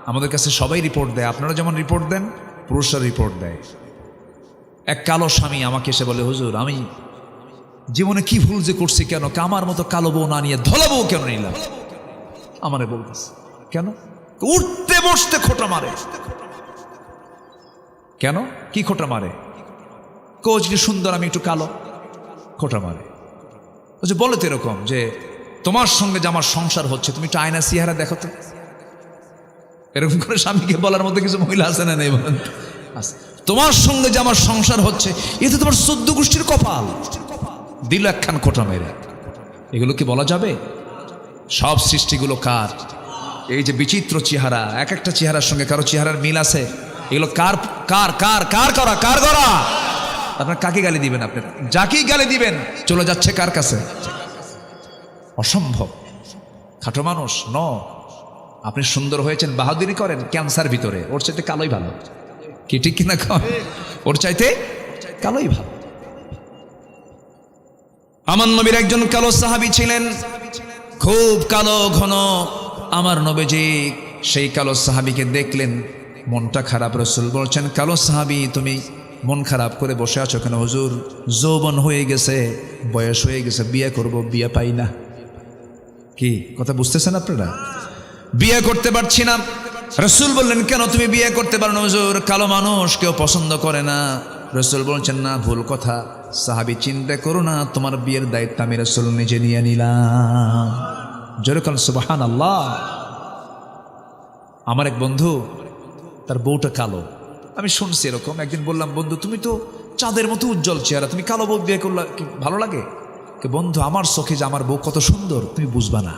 Speaker 1: আমাদের কাছে সবাই রিপোর্ট দেয়, আপনারা যেমন রিপোর্ট দেন, পুরুষরা রিপোর্ট দেয়। এক কালো স্বামী আমাকে এসে বলে, হুজুর, আমি জীবনে কি ভুল যে করছি, কেন আমার মতো কালো বউ না নিয়ে ধলা বউ কেন নিলাম? আমারে বলতেছে, কেন? উঠতে বসতে খোঁটা মারে। কেন? কি খোঁটা মারে? কোচ কি সুন্দর, আমি একটু কালো, খোঁটা মারে। বলে তো এরকম যে, তোমার সঙ্গে যে আমার সংসার হচ্ছে, তুমি একটু আয়না চেহারা দেখো তো। এরকম করে স্বামীকে বলার মধ্যে কিছু মহিলা আছে না? নেই? বলেন, তোমার সঙ্গে যে আমার সংসার হচ্ছে, এতে তোমার 14 গোষ্ঠীর কপাল। দিল একখান খোঁটা মেরে। এগুলো কি বলা যাবে? সব সৃষ্টিগুলো কার? এই যে বিচিত্র চেহারা, এক একটা চেহারার সঙ্গে কারো চেহারার মিল আছে, এগুলো কার কার কার কার করা, কার করা? আপনার কাকে গালি দিবেন? আপনি যাকেই গালি দিবেন চলে যাচ্ছে কার কাছে? অসম্ভব। খাটো মানুষ ন, আপনি সুন্দর হয়েছেন, বাহাদুরি করেন, ক্যান্সার ভিতরে, ওর চাইতে কালোই ভালো। কি ঠিক কিনা? ওর চাইতে কালোই ভালো। আমার নবীর একজন কালো সাহাবী ছিলেন, খুব কালো ঘন। আমার নবীজি সেই কালো সাহাবীকে দেখলেন, মনটা খারাপ। রাসূল বলছেন, কালো সাহাবী, তুমি মন খারাপ করে বসে আছো কেন? হুজুর, যৌবন হয়ে গেছে, বয়স হয়ে গেছে, বিয়ে করব, বিয়ে পাই না। কি কথা বুঝতেছেন আপনারা? বিয়ে করতে পারছি না। রাসূল বললেন কেন তুমি বিয়ে করতে পারো না হুজুর? কালো মানুষ কেউ পছন্দ করে না। রাসূল বলছেন না, ভুল কথা। সাহাবী, চিন্তা করো না, তোমার বিয়ের দায়িত্ব আমি রাসূল নিজে নিয়ে নিলাম। জোরে বলেন সুবহানাল্লাহ। আমার এক বন্ধু, তার বউটা কালো। আমি শুনছি এরকম। একদিন বললাম, বন্ধু তুমি তো চাঁদের মতো উজ্জ্বল চেহারা, তুমি কালো বউ বিয়ে করলা, কি ভালো লাগে? বন্ধু, আমার চোখে যে আমার বউ কত সুন্দর তুমি বুঝবা না।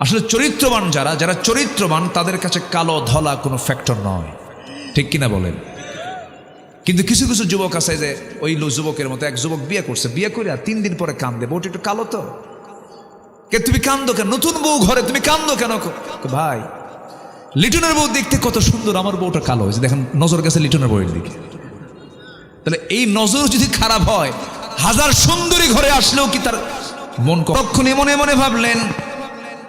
Speaker 1: আসলে চরিত্রবান যারা চরিত্রবান তাদের কাছে কালো ধলা কোনো ফ্যাক্টর নয়, ঠিক কিনা বলেন? কিন্তু কিছু কিছু যুবক আছে যে ওই যুবকের মতো, এক যুবক বিয়ে করছে, বিয়ে করে আর 3 দিন পরে কান্দে, বউটা একটু কালো তো। তুমি কান্দো কেন? নতুন বউ ঘরে, তুমি কান্দো কেন? ভাই, লিটনের বউ দেখতে কত সুন্দর, আমার বউটা কালো হয়েছে, দেখেন নজর গেছে লিটনের বউয়ের দিকে। তাহলে এই নজর যদি খারাপ হয়, হাজার সুন্দরী ঘরে আসলেও কি তার মন? কখনই মনে মনে ভাবলেন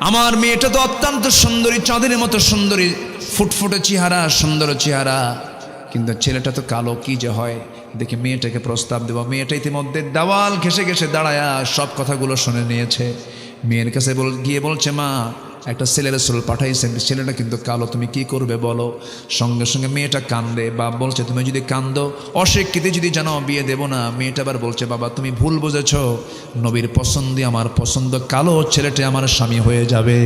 Speaker 1: আমার মেয়েটা তো অত্যন্ত সুন্দরী, চাঁদের মতো সুন্দরী, ফুটফুটে চেহারা, সুন্দর চেহারা, কিন্তু ছেলেটা তো কালো, কি যে হয়। দেখে মেয়েটাকে প্রস্তাব দেব। মেয়েটা ইতিমধ্যে দেওয়াল ঘেসে ঘেসে দাঁড়ায়া সব কথাগুলো শুনে নিয়েছে। মেয়ের কাছে গিয়ে বলছে, মা, একটা ছেলের রাসূল পাঠাইছেন, ছেলেটা কিন্তু কালো, তুমি কি করবে বলো? সঙ্গে সঙ্গে মেয়েটা কান্দে। বাপ বলছে, তুমি যদি কান্দো, অস্বীকৃতি যদি জানাও, বিয়ে দেব না। মেয়েটা আবার বলছে, বাবা তুমি ভুল বুঝেছ, নবীর পছন্দই আমার পছন্দ, কালো ছেলেটা আমার স্বামী হয়ে যাবে।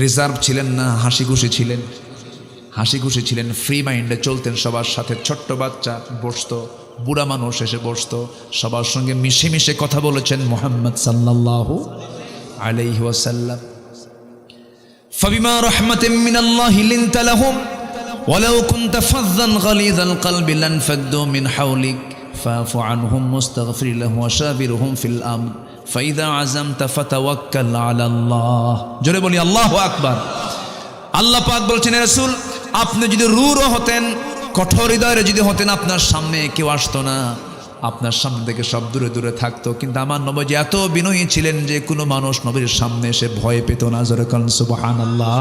Speaker 1: রিজার্ভ ছিলেন না, হাসি খুশি ছিলেন, হাসি খুশি ছিলেন, ফ্রি মাইন্ডে চলতেন সবার সাথে। ছোট্ট বাচ্চা বসতো, বুড়া মানুষ এসে বসতো, সবার সঙ্গে মিশে মিশে কথা বলেছেন মুহাম্মদ সাল্লাল্লাহু আলাইহি ওয়াসাল্লাম। ফাবিমা রাহমাতিন মিনাল্লাহি লিনতা লাহুম ওয়ালাউ কুনতা ফাযযান গালিযাল কলবি লানফাদ্দু মিন হাওলিক ফাফু আনহুম মুস্তাগফির লাহুম ওয়াশাবিরহুম ফিল আমর ফাইযা আযামতা ফাতাওয়াক্কাল আলাল্লাহ। জোরে বলি আল্লাহু আকবার। আল্লাহ পাক বলছেন, রাসূল আপনি যদি রূঢ় হতেন, কঠোর হৃদয়ের যদি হতেন, আপনার সামনে কেউ আসতো না, আপনার সামনে থেকে সব দূরে দূরে থাকতো। কিন্তু আমার নবী এত বিনয়ী ছিলেন যে কোনো মানুষ নবীর সামনে এসে ভয় পেত না। জোরে বলেন সুবহানাল্লাহ।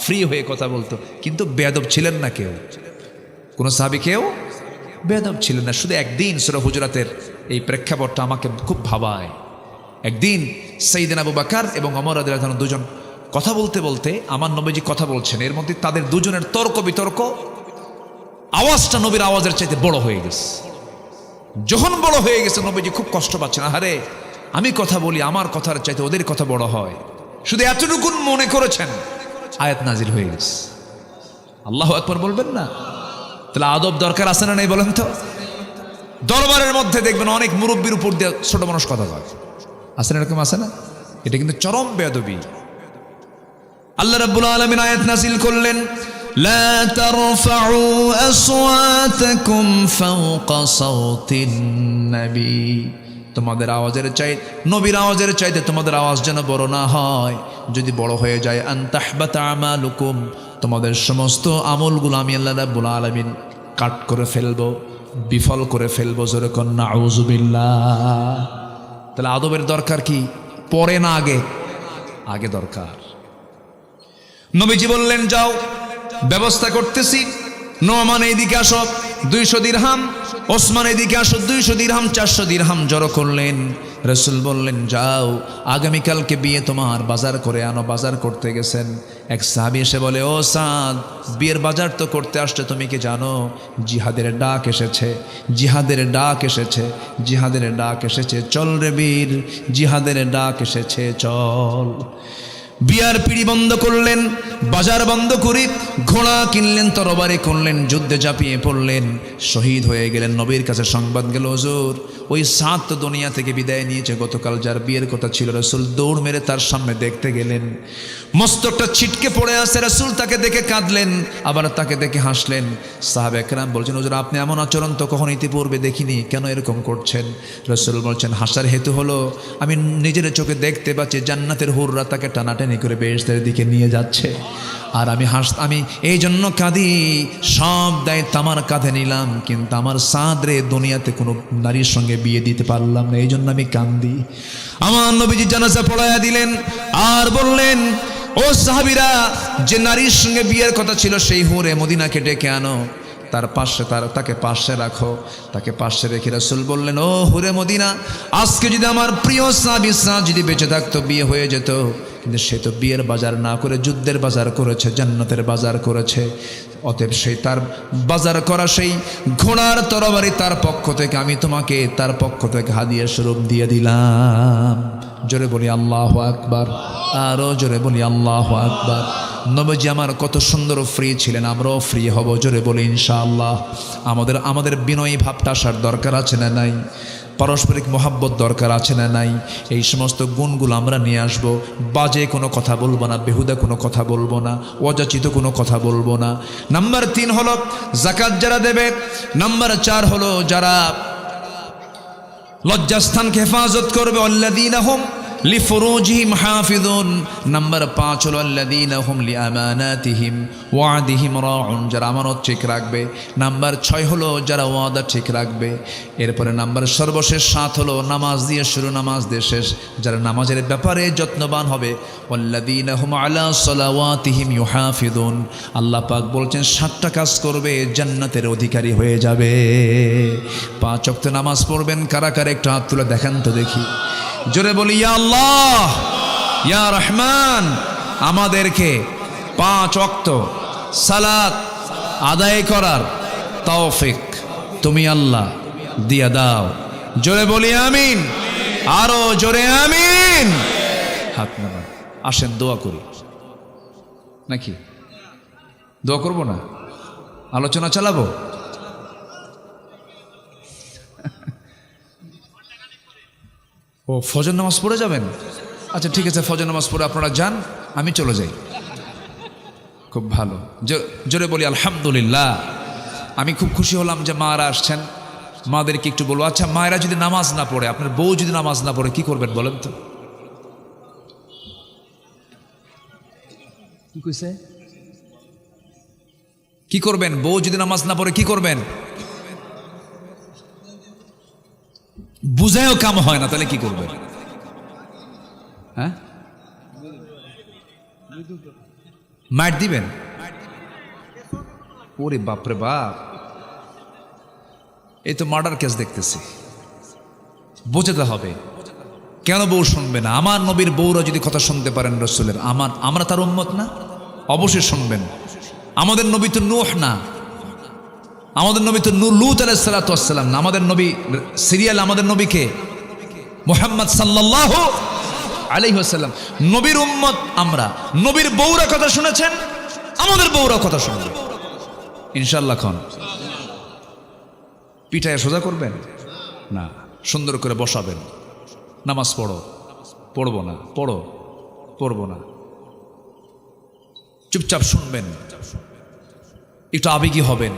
Speaker 1: ফ্রি হয়ে কথা বলতো, কিন্তু বেয়াদব ছিলেন না কেউ, কোনো সাহাবী কেউ বেয়াদব ছিলেন না। শুধু একদিন সূরা হুজুরাতের এই প্রেক্ষাপটটা আমাকে খুব ভাবায়। একদিন সাইয়েদনা আবু বকর এবং ওমর রাদিয়াল্লাহু আনহু দুজন কথা বলতে বলতে, আমার নবীজি কথা বলছেন, এর মধ্যে তাদের দুজনের তর্ক বিতর্ক, আওয়াজটা নবীর আওয়াজের চাইতে বড় হয়ে গেছে। যখন বড় হয়ে গেছে, নবীজি খুব কষ্ট পাচ্ছেন, আরে আমি কথা বলি, আমার কথার চাইতে ওদের কথা বড় হয়। শুধু এতটুকু মনে করেছেন, আয়াত নাজিল হয়ে গেছে। আল্লাহু আকবার বলবেন না? তাহলে আদব দরকার আছে না নেই বলেন তো? দরবারের মধ্যে দেখবেন অনেক মুরব্বির উপর দিয়ে ছোট মানুষ কথা কয়, আছে না? এরকম আছে না? এটা কিন্তু চরম বেয়াদবি। আল্লাহ রাব্বুল আলামিন আয়াত নাযিল করলেন, লা তারফাউ আসওয়াতাকুম ফাওকা সাওতিন নবী। তোমাদের আওয়াজের চাইতে, নবীর আওয়াজের চাইতে তোমাদের আওয়াজ যেন বড় না হয়। যদি বড় হয়ে যায়, আন তাহবাতা আমালুকুম, তোমাদের সমস্ত আমলগুলো আমি আল্লাহ রাব্বুল আলামিন কাট করে ফেলবো, বিফল করে ফেলবো। জোরে কোন নাউযুবিল্লাহ। তাহলে আদবের দরকার কি? পরে না আগে? আগে দরকার। নবীজি বললেন, যাও ব্যবস্থা করতেছি, নোমান এইদিকে আসো 200 দিরহাম, ওসমান এইদিকে আসো 200 দিরহাম, 400 দিরহাম জড়ো করলেন। রাসূল বললেন, যাও আগামীকালকে বিয়ে তোমার বাজার করে আনো। বাজার করতে গেছেন, এক সাহাবী এসে বলে, ও সাদ, বিয়ের বাজার তো করতে আসছে, তুমি কি জানো জিহাদের ডাক এসেছে, জিহাদের ডাক এসেছে, জিহাদের ডাক এসেছে, চল রে বীর, জিহাদের ডাক এসেছে, চল। বিয়ার পিড়ি বন্ধ করলেন, বাজার বন্ধ করে ঘোড়া কিনলেন, তরবারি করলেন, যুদ্ধে ঝাঁপিয়ে পড়লেন, শহীদ হয়ে গেলেন। নবীর কাছে সংবাদ গেল, হুজুর ওই সাত তো দুনিয়া থেকে বিদায় নিয়েছে, গতকাল যার বিয়ের কথা ছিল। রাসূল দৌড় মেরে তার সামনে দেখতে গেলেন, মস্তকটা ছিটকে পড়ে আছে। রাসূল তাকে দেখে কাঁদলেন, আবার তাকে দেখে হাসলেন। সাহাবা কেরাম বলছেন, হুজুর আপনি এমন আচরণ তো কখনো ইতিপূর্বে দেখিনি, কেন এরকম করছেন? রাসূল বলছেন, হাসার হেতু হলো আমি নিজের চোখে দেখতে পাচ্ছি জান্নাতের হুররা তাকে টানাটানি করে বেহেশতের দিকে নিয়ে যাচ্ছে, আর আমি এই জন্য কাঁদি। সব দায়িত্ব আমার কাঁধে নিলাম, কিন্তু আমার সাদরে দুনিয়াতে কোনো নারীর সঙ্গে বিয়ে দিতে পারলাম না, এই জন্য আমি কান্দি। আমার নবীজি জানাজা পড়ায়া দিলেন, আর বললেন, ও সাহাবীরা, যে নারীর সঙ্গে বিয়ের কথা ছিল সেই হুরে মদিনাকে ডেকে আনো। তার পাশে তাকে পাশে রাখো। তাকে পাশে রেখে রাসূল বললেন, ও হুরে মদিনা, আজকে যদি আমার প্রিয় সাহাবী সাদ যদি বেঁচে থাকতো বিয়ে হয়ে যেত, কিন্তু সে তো বিয়ের বাজার না করে যুদ্ধের বাজার করেছে, জান্নাতের বাজার করেছে। অতএব সেই তার বাজার করা সেই ঘোড়ার তরবারি তার পক্ষ থেকে আমি তোমাকে তার পক্ষ থেকে হাদিয়া স্বরূপ দিয়ে দিলাম। জোরে বলি আল্লাহু আকবার, আরো জোরে বলি আল্লাহু আকবার। নবীজি আমার কত সুন্দর ফ্রি ছিলেন, আমরাও ফ্রি হব। জোরে বলি ইনশাআল্লাহ। আমাদের বিনয়ী ভাবটা আসার দরকার আছে না নাই? পারস্পরিক মহাব্বত দরকার আছে না নাই? এই সমস্ত গুণগুলো আমরা নিয়ে আসব। বাজে কোনো কথা বলবো না, বেহুদা কোনো কথা বলবো না, অযাচিত কোনো কথা বলবো না। নাম্বার 3 হলো যাকাত যারা দেবে। নাম্বার 4 হলো যারা লজ্জাস্থানকে হেফাজত করবে, আল্লাযীনা হুম লিফুরুজিহিম হাফিজুন। নাম্বার 5 হলো আল্লাযীনা হুম লিআমানাতিহিম ওয়া'দিহিম রাউন, যারা আমানত ঠিক রাখবে। নাম্বার 6 হলো যারা ওয়াদা ঠিক রাখবে। এরপরে নাম্বার সর্বশেষ 7 হলো নামাজ দিয়ে শুরু, নামাজ দিয়ে শেষ, যারা নামাজের ব্যাপারে যত্নবান হবে। ওয়াল্লাযীনা হুম আলা সালাওয়াতিহিম ইউহাফিজুন। আল্লাহ পাক বলছেন 7টা কাজ করবে, জান্নাতের অধিকারী হয়ে যাবে। 5 ওয়াক্ত নামাজ পড়বেন কারা কারা একটু হাত তুলে দেখান তো দেখি। জোরে বলি ইয়া আল্লাহ ইয়া রহমান, আমাদেরকে 5 ওয়াক্ত সালাত আদায় করার তৌফিক তুমি আল্লাহ দিয়া দাও। জোরে বলি আমিন, আরো জোরে আমিন। হাত নামান, আসেন দোয়া করি। নাকি দোয়া করব না? আলোচনা চালাবো? ও ফজর নামাজ পড়ে যাবেন? আচ্ছা ঠিক আছে, ফজর নামাজ পড়ে আপনারা যান, আমি চলে যাই। খুব ভালো, জোরে বলি আলহামদুলিল্লাহ। আমি খুব খুশি হলাম যে মারা আসছেন। মাদেরকে একটু বলবো, আচ্ছা মায়েরা যদি নামাজ না পড়ে, আপনার বউ যদি নামাজ না পড়ে কি করবেন বলেন তো? কি কইছে? কি করবেন? বউ যদি নামাজ না পড়ে কি করবেন? বুঝায়ও কাম হয় না, তাহলে কি করবেন? হ্যাঁ, মার দিবেন? ওরে বাপরে বাপ, এই তো মার্ডার কেস দেখতেছি। বোঝাতে হবে। কেন বউ শুনবে না? আমার নবীর বউরা যদি কথা শুনতে পারেন রাসূলের, আমরা তার উম্মত না? অবশ্যই শুনবেন। আমাদের নবী তো নূহ না, আমাদের নবী তো লূত আলাইহিস সালাতু ওয়াস সালাম না। আমাদের নবী সিরিয়াল, আমাদের নবীকে মুহাম্মদ সাল্লাল্লাহু আলাইহি ওয়াসাল্লাম, নবীর উম্মত আমরা। নবীর বউরা কথা শুনেছেন, আমাদের বউরা কথা শুনবে ইনশাআল্লাহ। খন পিঠায় সোজা করবেন না, সুন্দর করে বসাবেন। নামাজ পড়ো, পড়বো না, পড়বো না, চুপচাপ শুনবেন, একটু আবেগী হবেন,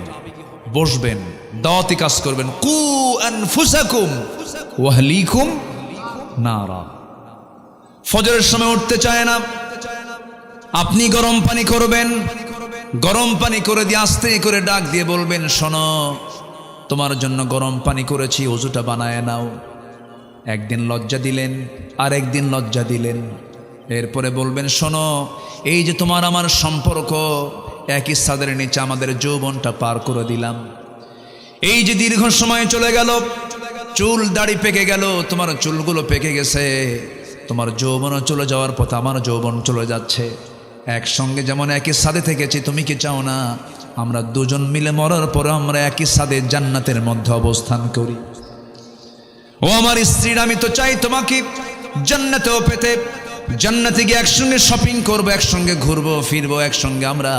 Speaker 1: বসবেন, দাওয়াতি কাজ করবেন। কু আনফুসাকুম ওয়া আহলিকুম নারা। ফজরের সময় উঠতে চায় না, আপনি গরম পানি করবেন, গরম পানি করে দিয়ে আস্তে করে ডাক দিয়ে বলবেন, শোনো তোমার জন্য গরম পানি করেছি, ওযুটা বানায় নাও। একদিন লজ্জা দিলেন, আর একদিন লজ্জা দিলেন। এরপরে বলবেন, শোনো এই যে তোমার আমার সম্পর্ক, একই ছাদের নিচে আমাদের যৌবনটা পার করে দিলাম। এই যে দীর্ঘ সময় চলে গেল, চুল দাড়ি পেকে গেল, তোমার চুলগুলো পেকে গেছে, তোমার যৌবনও চলে যাওয়ার পথে আমার যৌবন চলে যাচ্ছে। একসঙ্গে যেমন একই ছাদে থেকেছি, তুমি কি চাও না আমরা দুজন মিলে মরার পরে আমরা একই ছাদে জান্নাতের মধ্যে অবস্থান করি? ও আমার স্ত্রীর, আমি তো চাই তোমাকে জান্নাতেও পেতে। জান্নাতে গিয়ে একসঙ্গে শপিং করবো, একসঙ্গে ঘুরবো ফিরবো, একসঙ্গে আমরা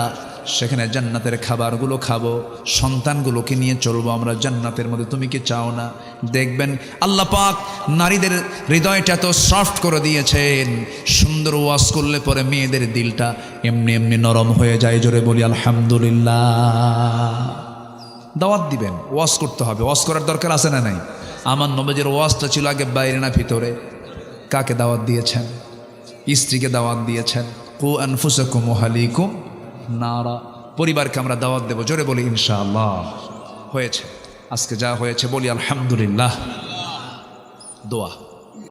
Speaker 1: সেখানে জান্নাতের খাবারগুলো খাবো, সন্তানগুলোকে নিয়ে চলবো আমরা জান্নাতের মধ্যে। তুমি কি চাও না? দেখবেন আল্লাহ পাক নারীদের হৃদয়টা এত সফট করে দিয়েছেন, সুন্দর ওয়াজ করলে পরে মেয়েদের দিলটা এমনি এমনি নরম হয়ে যায়। জোরে বলি আলহামদুলিল্লাহ। দাওয়াত দিবেন, ওয়াজ করতে হবে। ওয়াজ করার দরকার আছে না নাই? আমার নবীর ওয়াজটা ছিল আগে বাইরে না ভিতরে। কাকে দাওয়াত দিয়েছেন? স্ত্রীকে দাওয়াত দিয়েছেন। কু আনফুসাকুম ওয়া আহলিকুম নারা। পরিবারকে আমরা দাওয়াত দেব। জোরে বলি ইনশাআল্লাহ। হয়েছে আজকে যা হয়েছে বলি আলহামদুলিল্লাহ। দোয়া।